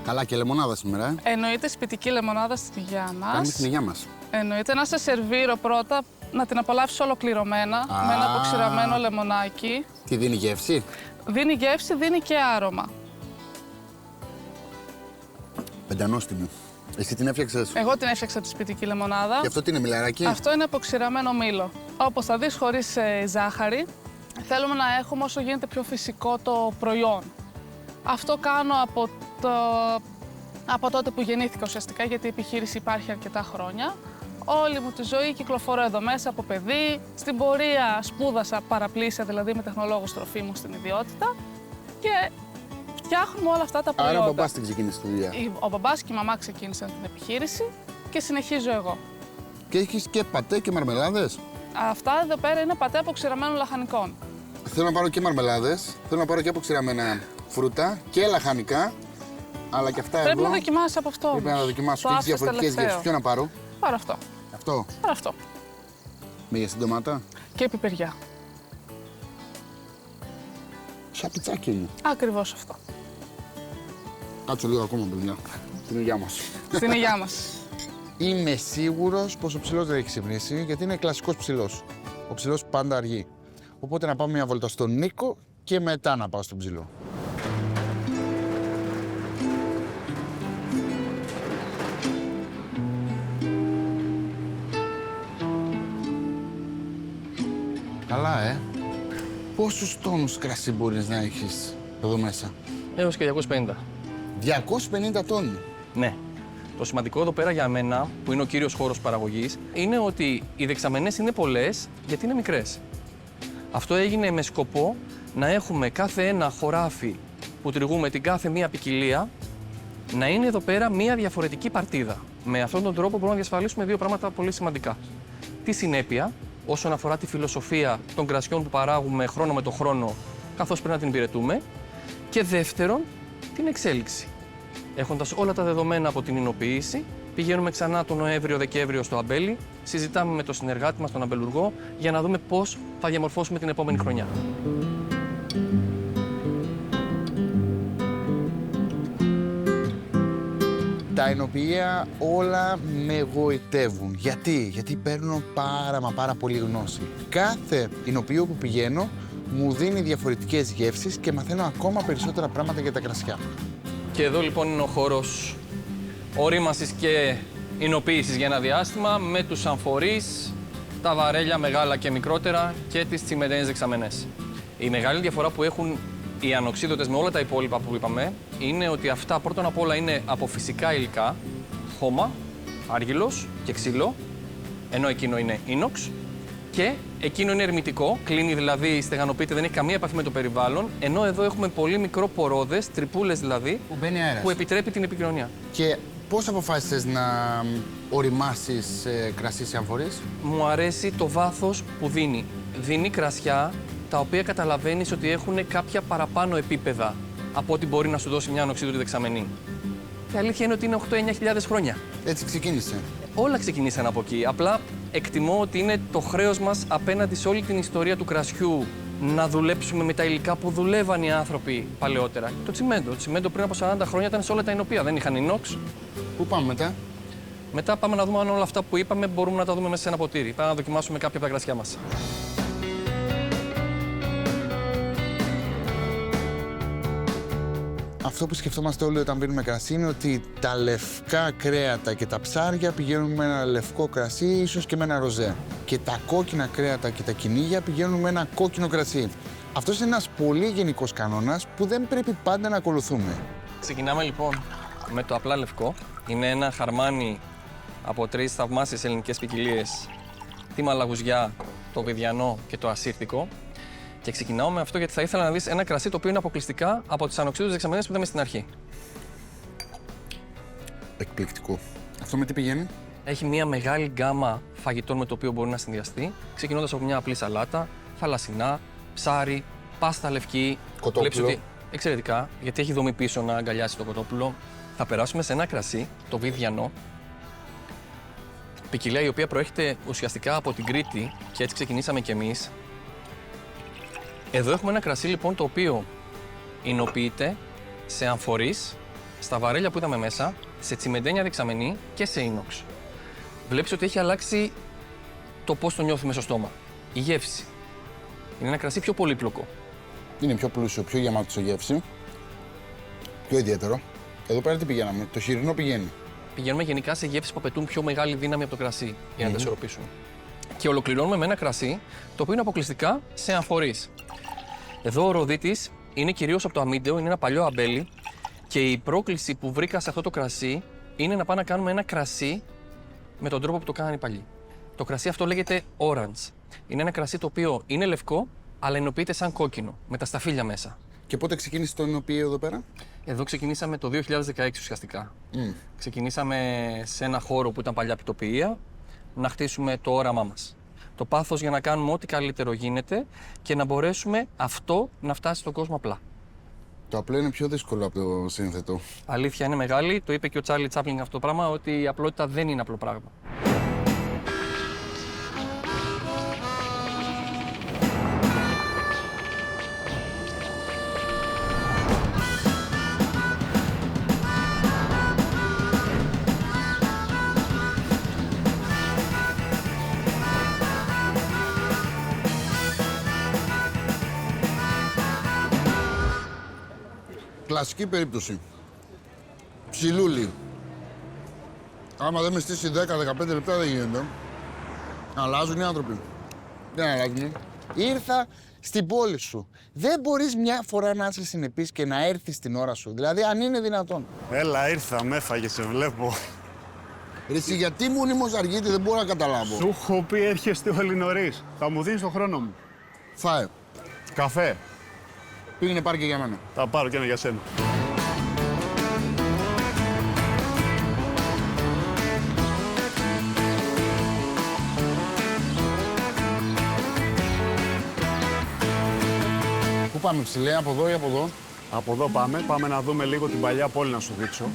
Καλά, και λεμονάδα σήμερα, Εννοείται σπιτική λεμονάδα στην υγειά μας. Κάνουμε την υγειά μας. Εννοείται να σε σερβίρω πρώτα, να την απολαύσεις ολοκληρωμένα με ένα αποξηραμένο λεμονάκι. Τι δίνει γεύση? Δίνει γεύση, δίνει και άρωμα. Πεντανόστιμη. Εσύ την έφτιαξες? Εγώ την έφτιαξα τη σπιτική λεμονάδα. Και αυτό τι είναι, μιλαράκι? Αυτό είναι αποξηραμένο μήλο. Όπως θα δεις, χωρίς ζάχαρη. Θέλουμε να έχουμε όσο γίνεται πιο φυσικό το προϊόν. Αυτό κάνω από τότε που γεννήθηκα ουσιαστικά, γιατί η επιχείρηση υπάρχει αρκετά χρόνια. Όλη μου τη ζωή κυκλοφορώ εδώ μέσα από παιδί. Στην πορεία σπούδασα παραπλήσια, δηλαδή με τεχνολόγος τροφίμου στην ιδιότητα. Και φτιάχνουμε όλα αυτά τα προϊόντα. Άρα ο μπαμπάς την ξεκίνησε τη δουλειά. Ο μπαμπάς και η μαμά ξεκίνησαν την επιχείρηση και συνεχίζω εγώ. Και έχεις και πατέ και μαρμελάδες. Αυτά εδώ πέρα είναι πατέ αποξηραμένων λαχανικών. Θέλω να πάρω και μαρμελάδες, θέλω να πάρω και αποξηραμένα φρούτα και λαχανικά. Αλλά και αυτά Πρέπει εδώ. να δοκιμάσεις από αυτό. Πρέπει να τα δοκιμάσω. Το Και τις άφησες διαφορετικές τελευταίο. γεύσεις. Ποιο να πάρω? Πάρω αυτό. Αυτό. Πάρω αυτό. Με για στην ντομάτα. Και πιπεριά. Σαν πιτσάκι είναι. Ακριβώς αυτό. Κάτσω λίγο ακόμα, παιδιά. Την υγειά μας. Στην υγειά μας. Είμαι σίγουρος πως ο ψηλός δεν έχει ξυπνήσει, γιατί είναι κλασικός ψηλός. Ο ψηλός πάντα αργεί. Οπότε να πάμε μια βόλτα στον Νίκο και μετά να πάω στον ψηλό. Καλά, Πόσους τόνους κρασί μπορείς να έχεις εδώ μέσα? Έως και 250. 250 τόνοι. Ναι. Το σημαντικό εδώ πέρα για μένα, που είναι ο κύριος χώρος παραγωγής, είναι ότι οι δεξαμενές είναι πολλές γιατί είναι μικρές. Αυτό έγινε με σκοπό να έχουμε κάθε ένα χωράφι που τριγούμε την κάθε μία ποικιλία να είναι εδώ πέρα μία διαφορετική παρτίδα. Με αυτόν τον τρόπο μπορούμε να διασφαλίσουμε δύο πράγματα πολύ σημαντικά. Τη συνέπεια όσον αφορά τη φιλοσοφία των κρασιών που παράγουμε χρόνο με το χρόνο, καθώς πρέπει να την υπηρετούμε. Και δεύτερον, την εξέλιξη. Έχοντας όλα τα δεδομένα από την εινοποίηση, πηγαίνουμε ξανά τον Νοέμβριο-Δεκέμβριο στο αμπέλι, συζητάμε με τον συνεργάτη μας, τον αμπελουργό, για να δούμε πώς θα διαμορφώσουμε την επόμενη χρονιά. Τα εινοποιεία όλα με γοητεύουν. Γιατί παίρνω πάρα πολύ γνώση. Κάθε εινοποιείο που πηγαίνω μου δίνει διαφορετικές γεύσεις και μαθαίνω ακόμα περισσότερα πράγματα για τα κρασιά. Και εδώ λοιπόν είναι ο χώρος ορίμασης και εινοποίησης για ένα διάστημα με τους αμφορείς, τα βαρέλια μεγάλα και μικρότερα και τις τσιμεντένιες δεξαμενές. Η μεγάλη διαφορά που έχουν οι ανοξίδωτες με όλα τα υπόλοιπα που είπαμε είναι ότι αυτά πρώτον απ' όλα είναι από φυσικά υλικά, χώμα, άργυλος και ξύλο, ενώ εκείνο είναι ίνοξ. Και εκείνο είναι ερμητικό, κλείνει δηλαδή, στεγανοποιείται, δεν έχει καμία επαφή με το περιβάλλον. Ενώ εδώ έχουμε πολύ μικρό πορόδες, τρυπούλες δηλαδή, που επιτρέπει την επικοινωνία. Και πώς αποφάσισες να οριμάσεις κρασί σε αμφορείς? Μου αρέσει το βάθος που δίνει. Δίνει κρασιά τα οποία καταλαβαίνεις ότι έχουν κάποια παραπάνω επίπεδα από ό,τι μπορεί να σου δώσει μια ανοξίδωτη δεξαμενή. Η αλήθεια είναι ότι είναι 8-9 χρόνια. Έτσι ξεκίνησε. Όλα ξεκινήσαν από εκεί. Απλά εκτιμώ ότι είναι το χρέος μας απέναντι σε όλη την ιστορία του κρασιού να δουλέψουμε με τα υλικά που δουλεύαν οι άνθρωποι παλαιότερα. Το τσιμέντο. Το τσιμέντο πριν από 40 χρόνια ήταν σε όλα τα εινοπεία. Δεν είχαν ινόξ. Πού πάμε μετά? Μετά πάμε να δούμε αν όλα αυτά που είπαμε μπορούμε να τα δούμε μέσα σε ένα ποτήρι. Πάμε να δοκιμάσουμε κάποια από τα κρασιά μας. Αυτό που σκεφτόμαστε όλοι όταν πίνουμε κρασί είναι ότι τα λευκά κρέατα και τα ψάρια πηγαίνουν με ένα λευκό κρασί, ίσως και με ένα ροζέ. Και τα κόκκινα κρέατα και τα κυνήγια πηγαίνουν με ένα κόκκινο κρασί. Αυτός είναι ένας πολύ γενικός κανόνας που δεν πρέπει πάντα να ακολουθούμε. Ξεκινάμε λοιπόν με το απλά λευκό. Είναι ένα χαρμάνι από 3 θαυμάσιες ελληνικές ποικιλίες. Τη μαλαγουζιά, το βιδιανό και το ασύρτικο. Και ξεκινάω με αυτό γιατί θα ήθελα να δεις ένα κρασί το οποίο είναι αποκλειστικά από τις ανοξίδωτες δεξαμενές που είδαμε στην αρχή. Εκπληκτικό. Αυτό με τι πηγαίνει? Έχει μια μεγάλη γκάμα φαγητών με το οποίο μπορεί να συνδυαστεί, ξεκινώντας από μια απλή σαλάτα, θαλασσινά, ψάρι, πάστα λευκή. Κοτόπουλο. Ότι... Εξαιρετικά, γιατί έχει δομή πίσω να αγκαλιάσει το κοτόπουλο. Θα περάσουμε σε ένα κρασί, το βιδιανό. Ποικιλία η οποία προέρχεται ουσιαστικά από την Κρήτη και έτσι ξεκινήσαμε κι εμείς. Εδώ έχουμε ένα κρασί λοιπόν το οποίο εινοποιείται σε αμφορείς, στα βαρέλια που είδαμε μέσα, σε τσιμεντένια δεξαμενή και σε ίνοξ. Βλέπεις ότι έχει αλλάξει το πώς το νιώθουμε στο στόμα. Η γεύση. Είναι ένα κρασί πιο πολύπλοκο. Είναι πιο πλούσιο, πιο γεμάτο σε γεύση. Πιο ιδιαίτερο. Εδώ πέρα τι πηγαίναμε? Το χοιρινό πηγαίνει. Πηγαίνουμε γενικά σε γεύσεις που απαιτούν πιο μεγάλη δύναμη από το κρασί για να τα ισορροπήσουμε. Και ολοκληρώνουμε με ένα κρασί το οποίο είναι αποκλειστικά σε αμφορείς. Εδώ ο ροδίτης είναι κυρίως από το αμύντεο, είναι ένα παλιό αμπέλι και η πρόκληση που βρήκα σε αυτό το κρασί είναι να πάμε να κάνουμε ένα κρασί με τον τρόπο που το κάνανε οι παλιοί. Το κρασί αυτό λέγεται orange. Είναι ένα κρασί το οποίο είναι λευκό, αλλά εινοποιείται σαν κόκκινο, με τα σταφύλια μέσα. Και πότε ξεκίνησε το εινοποιείο εδώ πέρα? Εδώ ξεκινήσαμε το 2016 ουσιαστικά. Ξεκινήσαμε σε ένα χώρο που ήταν παλιά πιτοποιία να χτίσουμε το όραμά μας. Το πάθος για να κάνουμε ό,τι καλύτερο γίνεται και να μπορέσουμε αυτό να φτάσει στον κόσμο απλά. Το απλό είναι πιο δύσκολο από το σύνθετο. Αλήθεια είναι μεγάλη. Το είπε και ο Τσάρλι Τσάπλινγκ αυτό το πράγμα, ότι η απλότητα δεν είναι απλό πράγμα. Κλασική περίπτωση. Ψιλούλι. Άμα δεν με στήσει 10-15 λεπτά δεν γίνεται. Αλλάζουν οι άνθρωποι. Δεν αλλάζουν. Ήρθα στην πόλη σου. Δεν μπορείς μια φορά να είσαι συνεπής και να έρθεις στην ώρα σου. Δηλαδή, αν είναι δυνατόν. Έλα, ήρθα, με έφαγε, σε βλέπω. Ρε εσύ, γιατί μονίμως αργείτε, δεν μπορώ να καταλάβω. Σου έχω πει έρχεστε όλοι νωρίς. Θα μου δίνεις τον χρόνο μου. Φάε. Καφέ. Πήγαινε πάρει και για μένα. Θα πάρω και ένα για σένα. Πού πάμε ψηλέ, από εδώ ή από εδώ? Από εδώ πάμε. Πάμε να δούμε λίγο την παλιά πόλη να σου δείξω.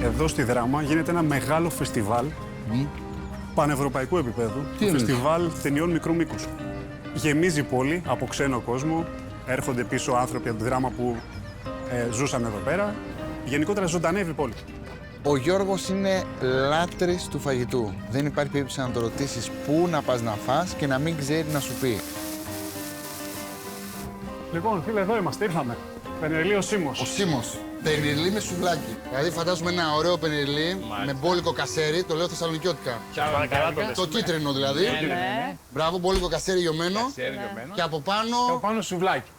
Εδώ στη Δράμα γίνεται ένα μεγάλο φεστιβάλ πανευρωπαϊκού επίπεδου. Το φεστιβάλ ταινιών μικρού μήκους. Γεμίζει η πόλη από ξένο κόσμο. Έρχονται πίσω άνθρωποι από τη Δράμα που ζούσαν εδώ πέρα. Γενικότερα ζωντανεύει η πόλη. Ο Γιώργος είναι λάτρης του φαγητού. Δεν υπάρχει περίπτωση να το ρωτήσεις πού να πας να φας και να μην ξέρει να σου πει. Λοιπόν, φίλε, εδώ είμαστε. Ήρθαμε. Πενερλή ο Σίμος. Ο Σίμος. Πενιρλί με σουβλάκι. Δηλαδή, φαντάζομαι ένα ωραίο πενιρλί με μπόλικο κασέρι, το λέω θεσσαλονικιώτικα. Το κίτρινο δηλαδή. Ναι. Μπράβο, μπόλικο κασέρι λιωμένο. Και από πάνω. Και από πάνω σουβλάκι.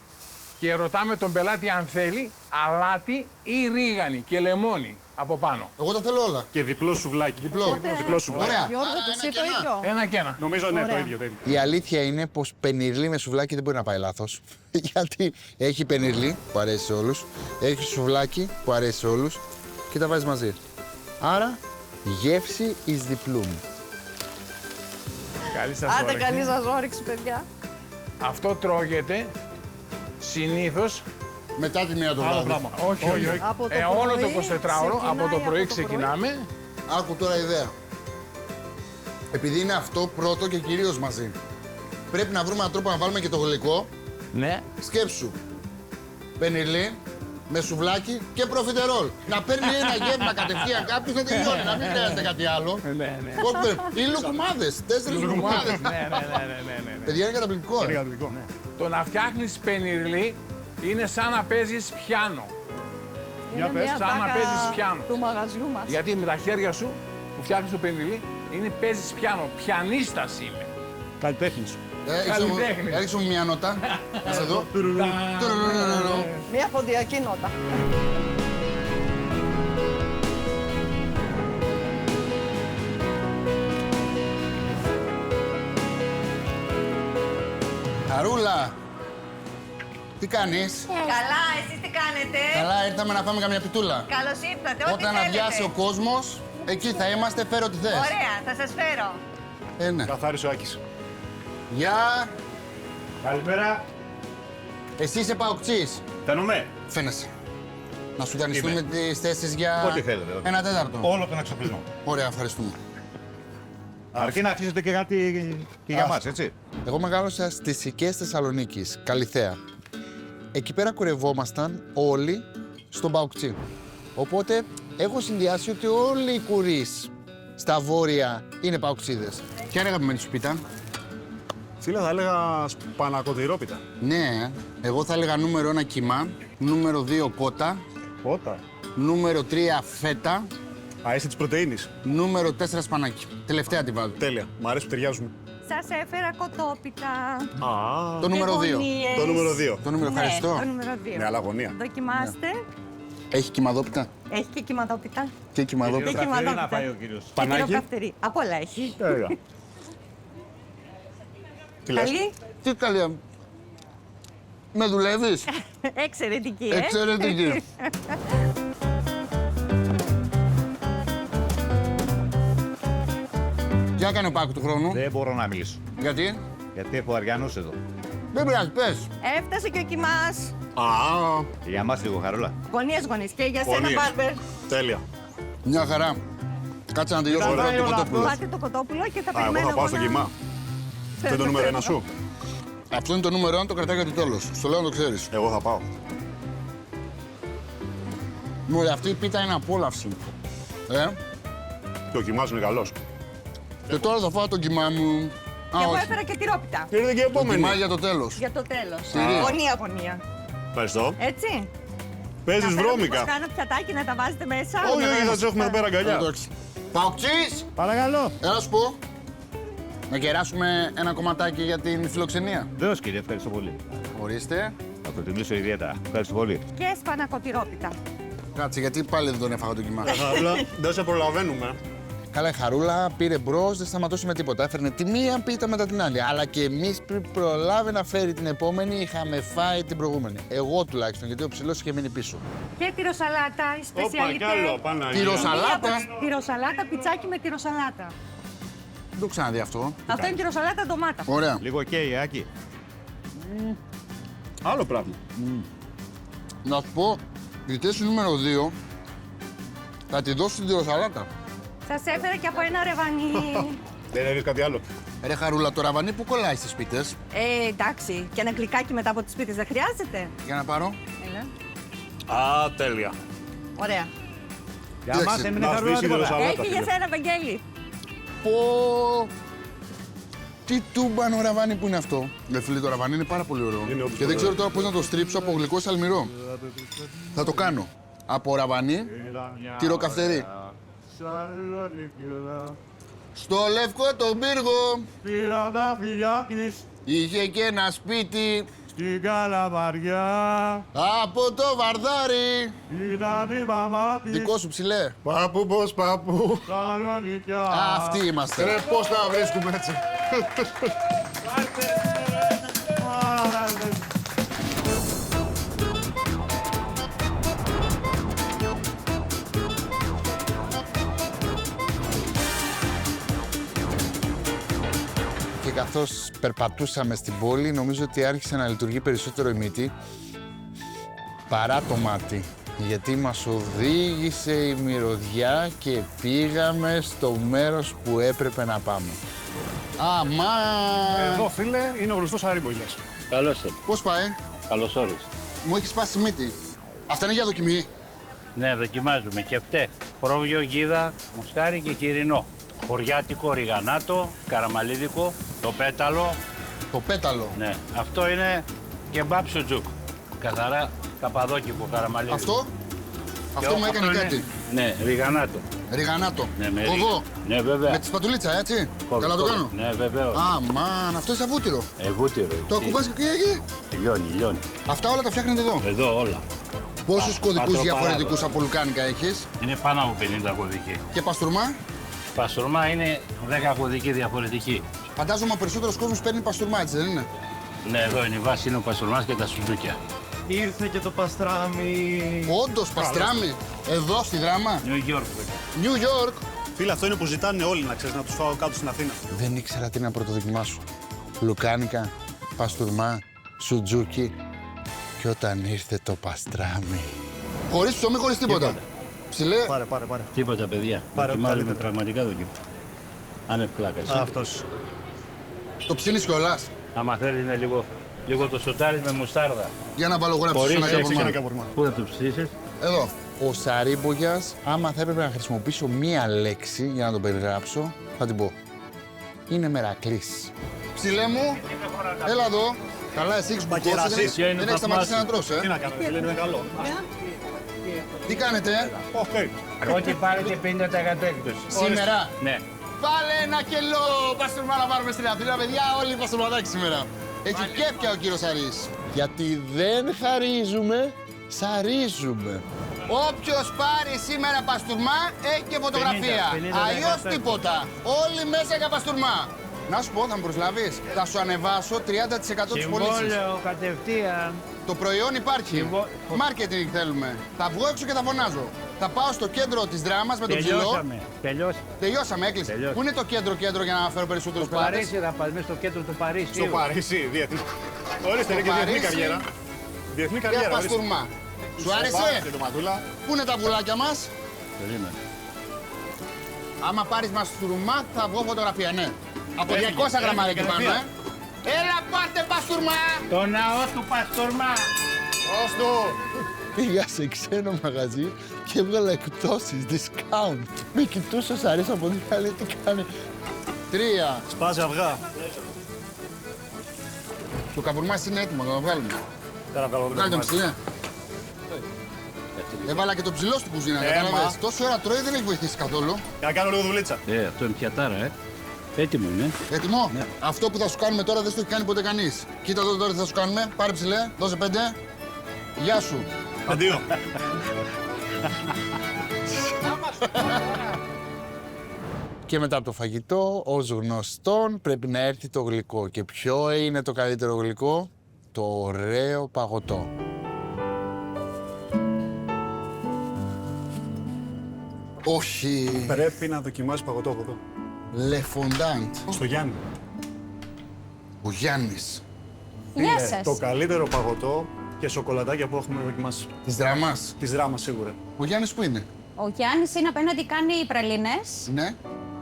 Και ρωτάμε τον πελάτη αν θέλει αλάτι ή ρίγανη και λεμόνι από πάνω. Εγώ τα θέλω όλα. Και διπλό σουβλάκι. Διπλό σουβλάκι. Ωραία. Γιώργο, το εσύ το ίδιο. Ένα και ένα. Νομίζω ναι, το ίδιο. Η αλήθεια είναι πως πενιρλί με σουβλάκι δεν μπορεί να πάει λάθος. Γιατί έχει πενιρλί που αρέσει σε όλους, έχει σουβλάκι που αρέσει σε όλους και τα βάζεις μαζί. Άρα, γεύση εις διπλούμ. Καλή σας Άντε, όρεξη. καλή σας όρεξη, παιδιά. Αυτό τρώγεται συνήθως. Μετά τη μία το βράδυ. Όχι. Από το Όλο το πρωί 24ωρο, από το ξεκινάει, πρωί από το ξεκινάμε. Άκου τώρα ιδέα. Επειδή είναι αυτό πρώτο και κυρίως μαζί. Πρέπει να βρούμε έναν τρόπο να βάλουμε και το γλυκό. Ναι. Σκέψου. Πενιρλί με σουβλάκι και προφιτερόλ. Να παίρνει ένα γεύμα κατευθείαν κάποιος να τελειώνει. Να μην χρειάζεται κάτι άλλο. Ναι. Πώς παίρνει. Ή λουκουμάδες. 4 λουκουμάδες. Ναι. Παιδιά είναι καταπληκτικό. Το να φτιάχνεις πενιρλί είναι σαν να παίζεις πιάνο. Είναι μια σαν να τάκα παίζεις πιάνο. του μαγαζιού μας. Γιατί με τα χέρια σου που φτιάχνεις το πενιρλί είναι παίζεις πιάνο. Πιανίστας είμαι. Καλλιτέχνης. Καλλιτέχνης. Έριξε μου μια νότα. Να σε δω. Μια ποντιακή νότα. Χαρούλα. Τι κάνεις? Καλά, εσείς τι κάνετε? Καλά, ήρθαμε να φάμε καμιά πιτούλα. Καλώς ήρθατε, ό,τι Όταν θέλετε. αδειάσει ο κόσμος, εκεί θα είμαστε, φέρω τι θες. Ωραία, θα σας φέρω. Ναι. Καθάρισε ο Άκης. Γεια. Καλημέρα. Εσύ είσαι παοκτσής. Φαίνομαι. Φαίνεσαι. Να σου δανειστούμε τις θέσεις για Ό,τι θέλετε. ένα τέταρτο. Όλο τον εξοπλισμό. Ωραία, ευχαριστούμε. Αρκεί να αφήσετε και κάτι και για μας, έτσι. Εγώ μεγάλωσα στις οικίες Θεσσαλονίκης, Καλιθέα. Εκεί πέρα κουρευόμασταν όλοι στον Παοκτσί. Οπότε έχω συνδυάσει ότι όλοι οι κουρείς στα βόρεια είναι παοκτσίδες. Ποια είναι η αγαπημένη σου πίτα? Φίλε, θα έλεγα σπανακοτηρόπιτα. Ναι, εγώ θα έλεγα νούμερο 1 κιμά, νούμερο 2 κότα, Πότα. νούμερο 3 φέτα, Α, είσαι της πρωτεΐνης. νούμερο 4 σπανάκι. Τελευταία τη βάζω. Τέλεια. Μ' αρέσει που ταιριάζουμε. Σας έφερα κοτόπιτα. Α, Το νούμερο 2. Γωνίες. το νούμερο 2. Το νούμερο, ευχαριστώ. Ναι, το νούμερο 2. Με αλλαγωνία. Δοκιμάστε. Έχει κιμαδόπιτα. Έχει και κυματόπιτα. Και κιμαδόπιτα. Και κυματόπιτα. κύριος. Και Πανάκι. τυροκαυτερή. Απ' όλα έχει. Τέλεια. Τι λες? Καλή. Τι καλή. Με δουλεύεις? Εξαιρετική, Εξαιρετική. Τι έκανε ο Πάκου του χρόνου? Δεν μπορώ να μιλήσω. Γιατί? Γιατί έχω αριανούς εδώ. Δεν πειράζει, πες. Έφτασε και ο κοιμάς. Α, Για μας λίγο, Χαρούλα. Γωνίες. Και για σένα, Γωνίες. Μπάρμπερ. Τέλεια. μια χαρά. Κάτσε να τελειώσω Ωραία, το κοτόπουλο. Πάτε το κοτόπουλο και θα Α, εγώ περιμένω θα πάω στο να- κοιμά. Αυτό είναι το νούμερο 1 σου. Αυτό είναι το νούμερο 1, το κρατάει για το τέλος. Στο λέω να το ξέρεις. Εγώ θα πάω. Μωρέ, αυτή η πίτα είναι απόλαυση. Και ο κοιμάς είναι καλός. Και τώρα θα φάω το κιμά μου. Και εγώ έφερα και τυρόπιτα. Ήρθε και η Το επόμενη. κιμά για το τέλος. Για το τέλος. Τυρί. Γωνία. Ευχαριστώ. Έτσι. Παίζεις Να φέρω βρώμικα. μήπως κάνα πιατάκι να τα βάζετε μέσα. Όχι, όχι, θα τις έχουμε εδώ πέρα αγκαλιά. Εντάξει. Παοξής! Παρακαλώ. Έλα σου πω. Να κεράσουμε ένα κομματάκι για την φιλοξενία. Δέος, κύριε, ευχαριστώ πολύ. Ορίστε. Θα το τιμήσω ιδιαίτερα. Ευχαριστώ πολύ. Και σπανακοτηρόπιτα. Κάτσε, γιατί πάλι δεν τον έφαγα το κιμά. Χαρούλα, δεν σε προλαβαίνουμε. Καλά, η Χαρούλα πήρε μπρος, δεν σταματούσε με τίποτα. Έφερνε τη μία πίτα μετά την άλλη. Αλλά και εμείς πριν προλάβει να φέρει την επόμενη, είχαμε φάει την προηγούμενη. Εγώ τουλάχιστον, γιατί ο ψηλός είχε μείνει πίσω. Και τυροσαλάτα, η σπεσιαλιτέ. Τυροσαλάτα. Τυροσαλάτα, πιτσάκι με τυροσαλάτα. Δεν το ξαναδεί αυτό. Αυτό είναι τυροσαλάτα ντομάτα. Ωραία. Λίγο καίει, Άκη. Άλλο πράγμα. Να σου πω, η θέση νούμερο 2 θα τη δώσω στην τυροσαλάτα. Σας έφερα και από ένα ρεβανί. Δεν έρθει κάτι άλλο. Ρε Χαρούλα, το ραβανί που κολλάει στις πίτες. Εντάξει. Και ένα γλυκάκι μετά από τις πίτες δεν χρειάζεται. Για να πάρω. Έλα. Α, τέλεια. Ωραία. Για μας έμεινε να Χαρούλα σβήσει τίποτα. τυροσαλάτα. Έχει για σένα, Βαγγέλη. Πω! Τι τούμπανο ραβάνι που είναι αυτό. Ρε φίλε, το ραβάνι είναι πάρα πολύ ωραίο. Είναι όπως Και δεν ξέρω τώρα πώς να το στρίψω από γλυκό σε αλμυρό. Θα το κάνω. Από ραβάνι, τυροκαυτερί. Στο λευκό τον πύργο Πήρα τα φιλιά της είχε και ένα σπίτι στην Καλαβαριά. από το Βαρδάρι. Ήταν η μαμά της Δικό σου ψηλέ. Πάπου, πώς πάπου. Σαλονικιά. Αυτοί είμαστε. Ρε, πώς τα βρίσκουμε έτσι. Και καθώς περπατούσαμε στην πόλη, νομίζω ότι άρχισε να λειτουργεί περισσότερο η μύτη παρά το μάτι. Γιατί μας οδήγησε η μυρωδιά και πήγαμε στο μέρος που έπρεπε να πάμε. Αμά! Εδώ, φίλε, είναι ο γνωστός Αρίμπογιας. Καλώς ήρθατε. Πώς πάει? Καλώς όρισες. Μου έχει σπάσει η μύτη. Αυτά είναι για δοκιμή. Ναι, δοκιμάζουμε και φτέ. Πρόβιο, γίδα, μουστάρι και κυρινό. Χωριάτικο, ριγανάτο, καραμαλίδικο, το πέταλο. Το πέταλο. Ναι, αυτό είναι κεμπάπ σουτζούκ. Καθαρά καπαδόκικο, καραμαλίδικο. Αυτό? Αυτό μου έκανε κάτι. Ναι, ριγανάτο. Ριγανάτο. Ναι, με Οδό. Ναι, βέβαια. Με τη σπατουλίτσα, έτσι. Καλά το κάνω. Ναι, βεβαίως. Αμάν, αυτό είναι βούτυρο. Βούτυρο. Το ακουμπάς και εκεί. Λιώνει. Αυτά όλα τα φτιάχνετε εδώ. Εδώ όλα. Πόσους κωδικούς πατροπαράδοση. διαφορετικούς από λουκάνικα έχεις? Είναι πάνω από 50 κωδικοί. Και παστούρμα? Παστούρμα είναι 10 κωδικοί διαφορετικοί. Φαντάζομαι ο περισσότερος κόσμος παίρνει παστούρμα, έτσι δεν είναι? Ναι, εδώ είναι η βάση, είναι ο παστούρμας και τα σουζούκια. Ήρθε και το παστράμι. Όντως, παστράμι. Εδώ στη Δράμα. New York. New York. Φίλε, αυτό είναι που ζητάνε όλοι, να ξέρεις, να τους φάω κάτω στην Αθήνα. Δεν ήξερα τι να πρωτοδοκιμάσω. Λουκάνικα, παστούρμα, σουτζούκι. Και όταν ήρθε το παστράμι. Χωρίς ψωμί, χωρίς τίποτα. Ψηλέ. Πάρε. Τίποτα, παιδιά. Πάρε, Δοκιμάζουμε καλύτερα. πραγματικά δοκιμάζουμε. Άνευ πλάκας. Αυτός. Το ψήνεις κιόλας. Άμα θέλει είναι λίγο το σοτάρι με μουστάρδα. Για να βάλω εγώ να ψήσω ένα καπουρμά. Πού θα το ψήσεις? Εδώ. Ο Σαρίμπογιας, άμα θα έπρεπε να χρησιμοποιήσω μία λέξη για να τον περιγράψω, θα την πω. Είναι μερακλής. Ψηλέ μου, έλα εδώ. Καλά, εσύ έχεις μπουκώσει, δεν έχεις σταματήσει να τρως, Τι να κάνω, φίλε, είναι καλό. Τι κάνετε, Ό,τι πάρετε 50% έκπτωση. Σήμερα. Ναι. Βάλε ένα κελό παστούρμα να πάρουμε στην Αθήνα, παιδιά, όλοι παστούρματάκι σήμερα. Έχει κέφια ο κύριος Αρής. Γιατί δεν χαρίζουμε, σαρίζουμε. Όποιος πάρει σήμερα παστούρμα έχει και φωτογραφία. 50, Αλλιώς τίποτα. Όλοι μέσα για παστούρμα. Να σου πω, θα με προσλάβεις. Θα σου ανεβάσω 30% της πωλήσης. Συμβόλαιο κατευθείαν. Το προϊόν υπάρχει. Μάρκετινγκ θέλουμε. Θα βγω έξω και θα φωνάζω. Θα πάω στο κέντρο της Δράμας με τον ψηλό. Τελειώσαμε, έκλεισε. Πού είναι το κέντρο για να φέρω περισσότερους Στο πελάτες? Παρίσι θα πας, μέσα στο κέντρο του Παρίσι. Στο Παρίσι, διεθνή. Ορίστε, είναι και διεθνή καριέρα. Διεθνή Για καριέρα. παστούρμα. Σου άρεσε? Πού είναι τα βουλάκια μας? Περίμενε. Άμα πάρεις παστούρμα θα βγω φωτογραφία, ναι. Από 200 γραμμάρια και πάνω, Έλα πάρτε παστούρμα! Το ναό του παστούρμα. Ώστο! Πήγα σε ξένο μαγαζί και έβγαλα εκπτώσεις, discount. Με κοιτούσε ο Σαρής από δίπλα, λέει τι κάνει. 3. Σπάζει αυγά. Το καπουρμάς είναι έτοιμο, να το βγάλουμε. Βγάλε τον ψηλέ. Έβαλα και το ψηλό στην κουζίνα, κατάλαβες. Τόση ώρα τρώει, δεν έχει βοηθήσει καθόλου. Για να κάνω λίγο δουλίτσα. Αυτό είναι πιατάρα, Έτοιμο είναι. Έτοιμο. Ναι. Αυτό που θα σου κάνουμε τώρα δεν στο έχει κάνει ποτέ κανείς. Κοίτα εδώ τώρα τι θα σου κάνουμε. Πάρε ψηλέ, δώσε 5. Γεια σου. Αντίο. Και μετά από το φαγητό, ως γνωστόν, πρέπει να έρθει το γλυκό. Και ποιο είναι το καλύτερο γλυκό? Το ωραίο παγωτό. Όχι. Πρέπει να δοκιμάσεις παγωτό από εδώ. Le fondant. Στο Γιάννη. Ο Γιάννης. Γεια Είναι σας. το καλύτερο παγωτό και σοκολατάκια που έχουμε δοκιμάσει. Της Δράμας. Της Δράμας, σίγουρα. Ο Γιάννης που είναι? Ο Γιάννης είναι απέναντι, κάνει πραλίνες. Ναι.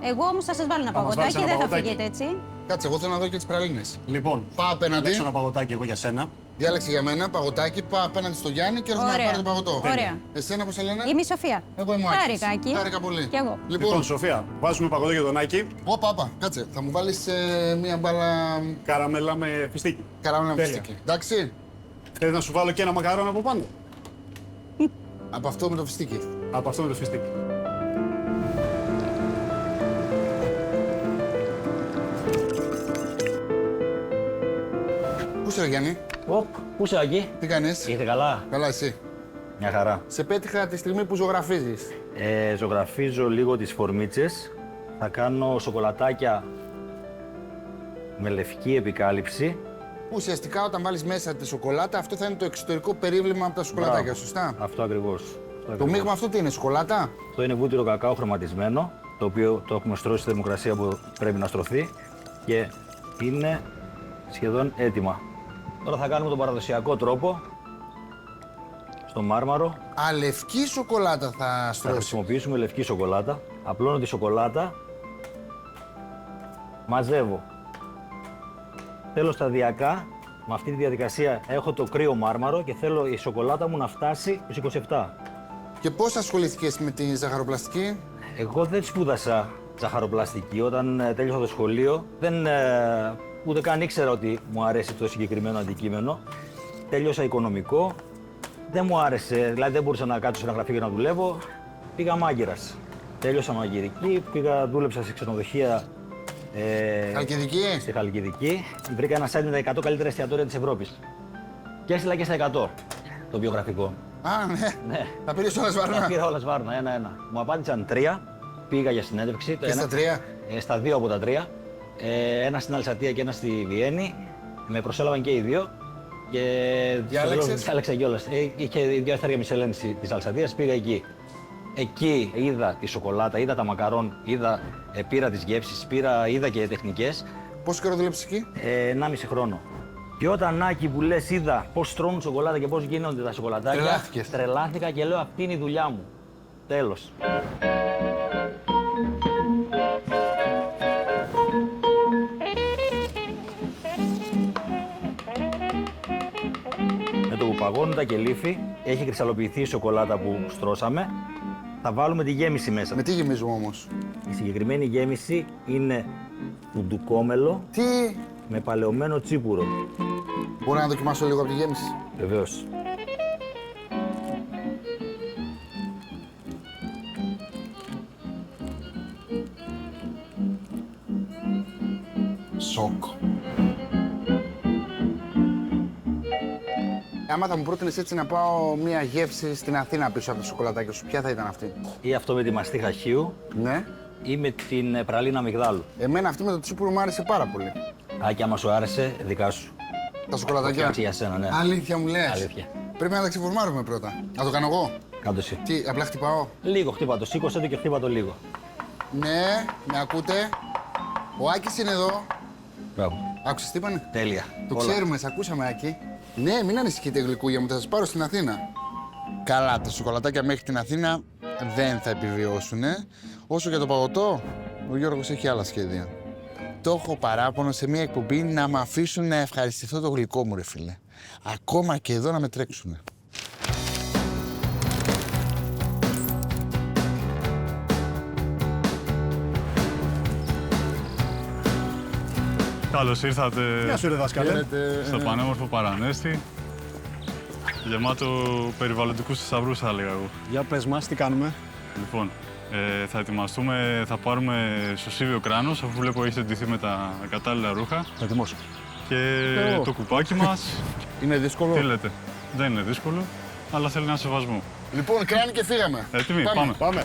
Εγώ όμως θα σας βάλω ένα Θα μας παγωτάκι, βάλεις ένα δεν θα παγωτάκι. φύγετε έτσι. Κάτσε, εγώ θέλω να δω και τις πραλίνες. Λοιπόν, πάω απέναντι. Διάλεξω ένα παγωτάκι εγώ για σένα. Διάλεξε για μένα παγωτάκι, πάω απέναντι στο Γιάννη και έρχομαι να Ωραία. πάρω το παγωτό. Ωραία. Εσένα πώς σε λένε? Είμαι η Σοφία. Εγώ είμαι ο Άκης. Χάρηκα, Άκη. Χάρηκα πολύ. Κι εγώ. Λοιπόν, Σοφία, βάζουμε παγωτό για τον Άκη. Όπα, κάτσε. Θα μου βάλεις μία μπάλα... Καραμέλα με φιστίκι. Καραμέλα με Τέλεια. φιστίκι. Εντάξει. Θες να σου βάλω και ένα μακαρόνι από πάνω? Από αυτό με το φιστίκι. Από αυτό με το φιστίκι. Πού είσαι, ρε Γιάννη? Πού είσαι, Άκη? Τι κάνεις? Ήρθε καλά. Καλά, εσύ? Μια χαρά. Σε πέτυχα τη στιγμή που ζωγραφίζεις. Ζωγραφίζω λίγο τις φορμίτσες. Θα κάνω σοκολατάκια με λευκή επικάλυψη. Ουσιαστικά όταν βάλεις μέσα τη σοκολάτα, αυτό θα είναι το εξωτερικό περίβλημα από τα σοκολατάκια, Μπράβο. σωστά? Αυτό ακριβώς. Το μείγμα αυτό τι είναι, σοκολάτα? Αυτό είναι βούτυρο κακάο χρωματισμένο, το οποίο το έχουμε στρώσει στη θερμοκρασία που πρέπει να στρωθεί και είναι σχεδόν έτοιμα. Τώρα θα κάνουμε τον παραδοσιακό τρόπο, στο μάρμαρο. Α, λευκή σοκολάτα θα Θα στρώσει. χρησιμοποιήσουμε λευκή σοκολάτα. Απλώνω τη σοκολάτα, μαζεύω. Θέλω σταδιακά, με αυτή τη διαδικασία έχω το κρύο μάρμαρο και θέλω η σοκολάτα μου να φτάσει στους 27. Και πώς ασχολήθηκες με τη ζαχαροπλαστική? Εγώ δεν σπούδασα ζαχαροπλαστική. Όταν τέλειωσα το σχολείο, ούτε καν ήξερα ότι μου αρέσει το συγκεκριμένο αντικείμενο. Τέλειωσα οικονομικό, δεν μου άρεσε, δηλαδή δεν μπορούσα να κάτσω σε ένα γραφείο και να δουλεύω. Πήγα μάγειρας. Τέλειωσα μαγειρική, δούλεψα σε ξενοδοχεία. Χαλκιδική. Στη Χαλκιδική. Βρήκα ένα site με τα 100 καλύτερα εστιατόρια της Ευρώπης. Και έστειλα και στα 100 το βιογραφικό. Α, ναι. Τα πήρες όλα σβάρνα. Τα πήρα όλα σβάρνα, ένα-ένα. Μου απάντησαν 3, πήγα για συνέντευξη. Και στα 3? Στα 2 από τα 3. Ένα στην Αλσατία και ένα στη Βιέννη. Με προσέλαβαν και οι δύο. Και διάλεξα κιόλας. Είχε 2 αστέρια Μισελέν της Αλσατίας, πήγα εκεί. Εκεί είδα τη σοκολάτα, είδα τα μακαρόν, πήρα τις γεύσεις, είδα και τεχνικές. Πόσο καιρό δουλέψεις εκεί? 1,5 χρόνο. Και όταν, Άκη, που λες, είδα πώς τρώνουν σοκολάτα και πώς γίνονται τα σοκολατάκια, Τρελάθηκες. τρελάθηκα και λέω αυτή είναι η δουλειά μου. Τέλος. Με το που παγώνουν τα κελύφη, έχει κρυσταλλοποιηθεί η σοκολάτα που στρώσαμε. Θα βάλουμε τη γέμιση μέσα. Με τι γεμίζουμε όμως? Η συγκεκριμένη γέμιση είναι φουντουκόμελο. Τι? Με παλαιωμένο τσίπουρο. Μπορώ να δοκιμάσω λίγο από τη γέμιση? Βεβαίως. Σοκ. Άμα θα μου πρότεινες έτσι να πάω μια γεύση στην Αθήνα πίσω από το σοκολατάκι σου, ποια θα ήταν αυτή? Ή αυτό με τη μαστί χαχείου. Ναι. Ή με την πραλίνα αμυγδάλου. Εμένα αυτή με το τσίπουρο μου άρεσε πάρα πολύ. Άκη, άμα σου άρεσε, δικά σου. Τα σοκολατάκια. Φτιάξει για σένα, ναι. Αλήθεια μου λες? Αλήθεια. Πρέπει να τα ξεφορμάρουμε πρώτα. Να το κάνω εγώ? Κάντο εσύ. Τι, απλά χτυπάω? Λίγο χτύπα το, σήκωσε το και χτύπα το λίγο. Ναι, με ακούτε? Ο Άκης είναι εδώ. Μπράβο. Άκουσες τι είπανε? Τέλεια. Το Όλα. ξέρουμε, σε ακούσαμε, Άκη. Ναι, μην ανησυχείτε, γλυκούγια μου, θα σας πάρω στην Αθήνα. Καλά, τα σοκολατάκια μέχρι την Αθήνα δεν θα επιβιώσουν. Όσο για το παγωτό, ο Γιώργος έχει άλλα σχέδια. Το έχω παράπονο σε μια εκπομπή να με αφήσουν να ευχαριστηθώ το γλυκό μου, ρε φίλε. Ακόμα και εδώ να με τρέξουνε. Καλώς ήρθατε. Γεια σου, ρε δάσκαλε. Χαίρετε. Στο πανέμορφο Παρανέστη. Γεμάτο περιβαλλοντικούς θησαυρούς, θα έλεγα εγώ. Για πες μας, τι κάνουμε? Λοιπόν, θα ετοιμαστούμε, θα πάρουμε σωσίβιο κράνος, αφού βλέπω έχετε ντυθεί με τα κατάλληλα ρούχα. Ετοιμός. Και το κουπάκι μας. Είναι δύσκολο? Τι λέτε, δεν είναι δύσκολο, αλλά θέλει ένα σεβασμό. Λοιπόν, κράνη και φύγαμε. Έτοιμοι, πάμε.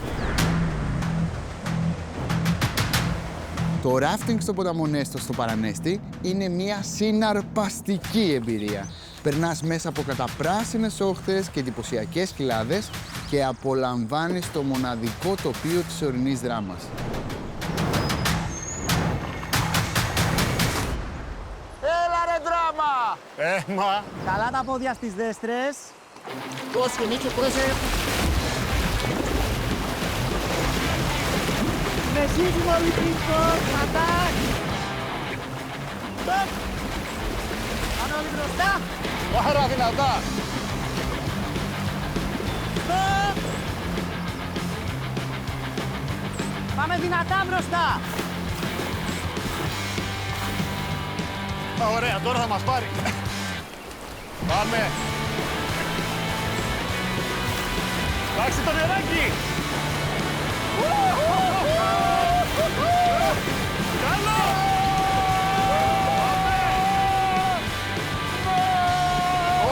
Το ράφτινγκ στο ποταμό Νέστο στο Παρανέστη είναι μια συναρπαστική εμπειρία. Περνάς μέσα από καταπράσινες όχθες και εντυπωσιακές κοιλάδες και απολαμβάνεις το μοναδικό τοπίο της ορεινής Δράμας. Έλα ρε Δράμα! Έμα! Καλά τα πόδια στις δέστρες. Πώς και Νίκο, πώς με σύντιμο λυπητικό, πατάκ! Στοπ! Πάμε όλοι μπροστά! Πάρα δυνατά! Στοπ! Πάμε δυνατά μπροστά! Ωραία, τώρα θα μας πάρει. Πάμε! Εντάξει το νεράκι! Καλό!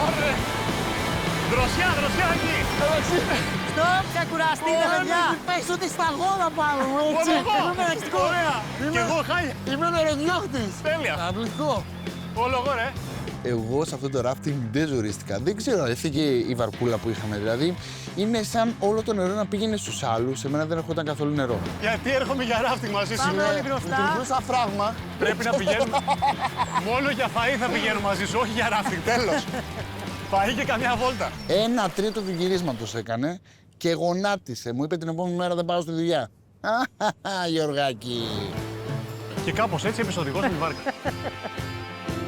Ωραία! Δροσιά εκεί! Στοπ, ξεκουραστείτε παιδιά! Πες ότι σταγόνα πάνω μου, έτσι! Ωραία! Κι εγώ χάλια! Είμαι νερεδιώχτης! Τέλεια! Απλικό! Όλο εγώ ρε! Εγώ σε αυτό το ράφτινγκ δεν ζορίστηκα. Δεν ξέρω αν έφυγε η βαρκούλα που είχαμε. Δηλαδή, είναι σαν όλο το νερό να πήγαινε στους άλλους. Εμένα δεν ερχόταν καθόλου νερό. Γιατί έρχομαι για ράφτινγκ μαζί σου. Πάμε όλοι μπροστά. Σαν φράγμα. Πρέπει να πηγαίνουμε. Μόνο για φαΐ θα πηγαίνω μαζί σου, όχι για ράφτινγκ. Τέλος. Φαΐ και καμιά βόλτα. 1/3 του γυρίσματος έκανε και γονάτισε. Μου είπε την επόμενη μέρα δεν πάω στη δουλειά. Γιωργάκη. Και κάπως έτσι έπεσε ο οδηγός με τη βάρκα.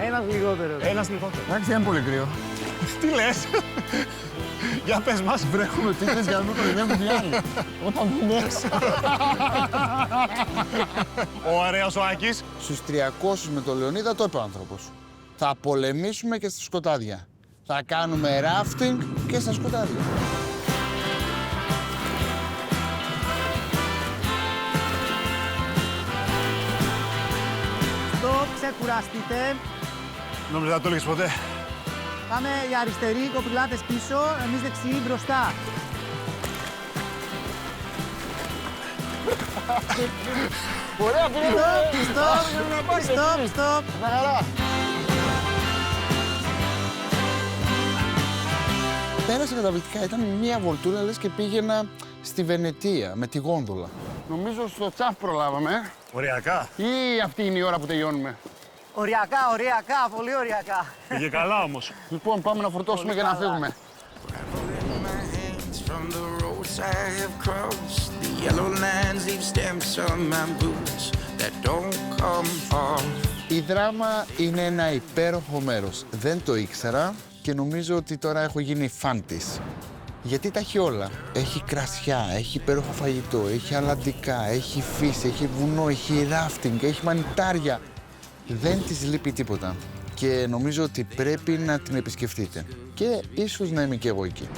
Ένας λιγότερος. Ένας λιγότερος. Εντάξει, είναι πολύ κρύο. Τι λες. Για πες μας. Βρέχουμε τίτλες για να μην κορυδεύουν οι άλλοι. Όταν βγουν έξω. Ο ωραίος ο Άκης. Στους 300 με τον Λεωνίδα το είπε ο άνθρωπος. Θα πολεμήσουμε και στα σκοτάδια. Θα κάνουμε ράφτινγκ και στα σκοτάδια. Στοπ, ξεκουραστείτε. Νόμιζα να το έλεγες ποτέ. Πάμε οι αριστεροί, οι κοπηλάτες πίσω, εμείς δεξιοί μπροστά. Ωραία, Στοπ. Πέρασε καταπληκτικά. Ήταν μια βολτούλα, λες και πήγαινα στη Βενετία με τη γόνδολα. Νομίζω στο τσαφ προλάβαμε. Οριακά. Ή αυτή είναι η ώρα που τελειώνουμε. Οριακά, πολύ οριακά. Πήγε καλά όμως. Λοιπόν, πάμε να φορτώσουμε και να φύγουμε. Η Δράμα είναι ένα υπέροχο μέρος. Δεν το ήξερα και νομίζω ότι τώρα έχω γίνει φαν της. Γιατί τα έχει όλα. Έχει κρασιά, έχει υπέροχο φαγητό, έχει αλλαντικά, έχει φύση, έχει βουνό, έχει ράφτινγκ, έχει μανιτάρια. Δεν της λείπει τίποτα και νομίζω ότι πρέπει να την επισκεφτείτε. Και ίσως να είμαι και εγώ εκεί.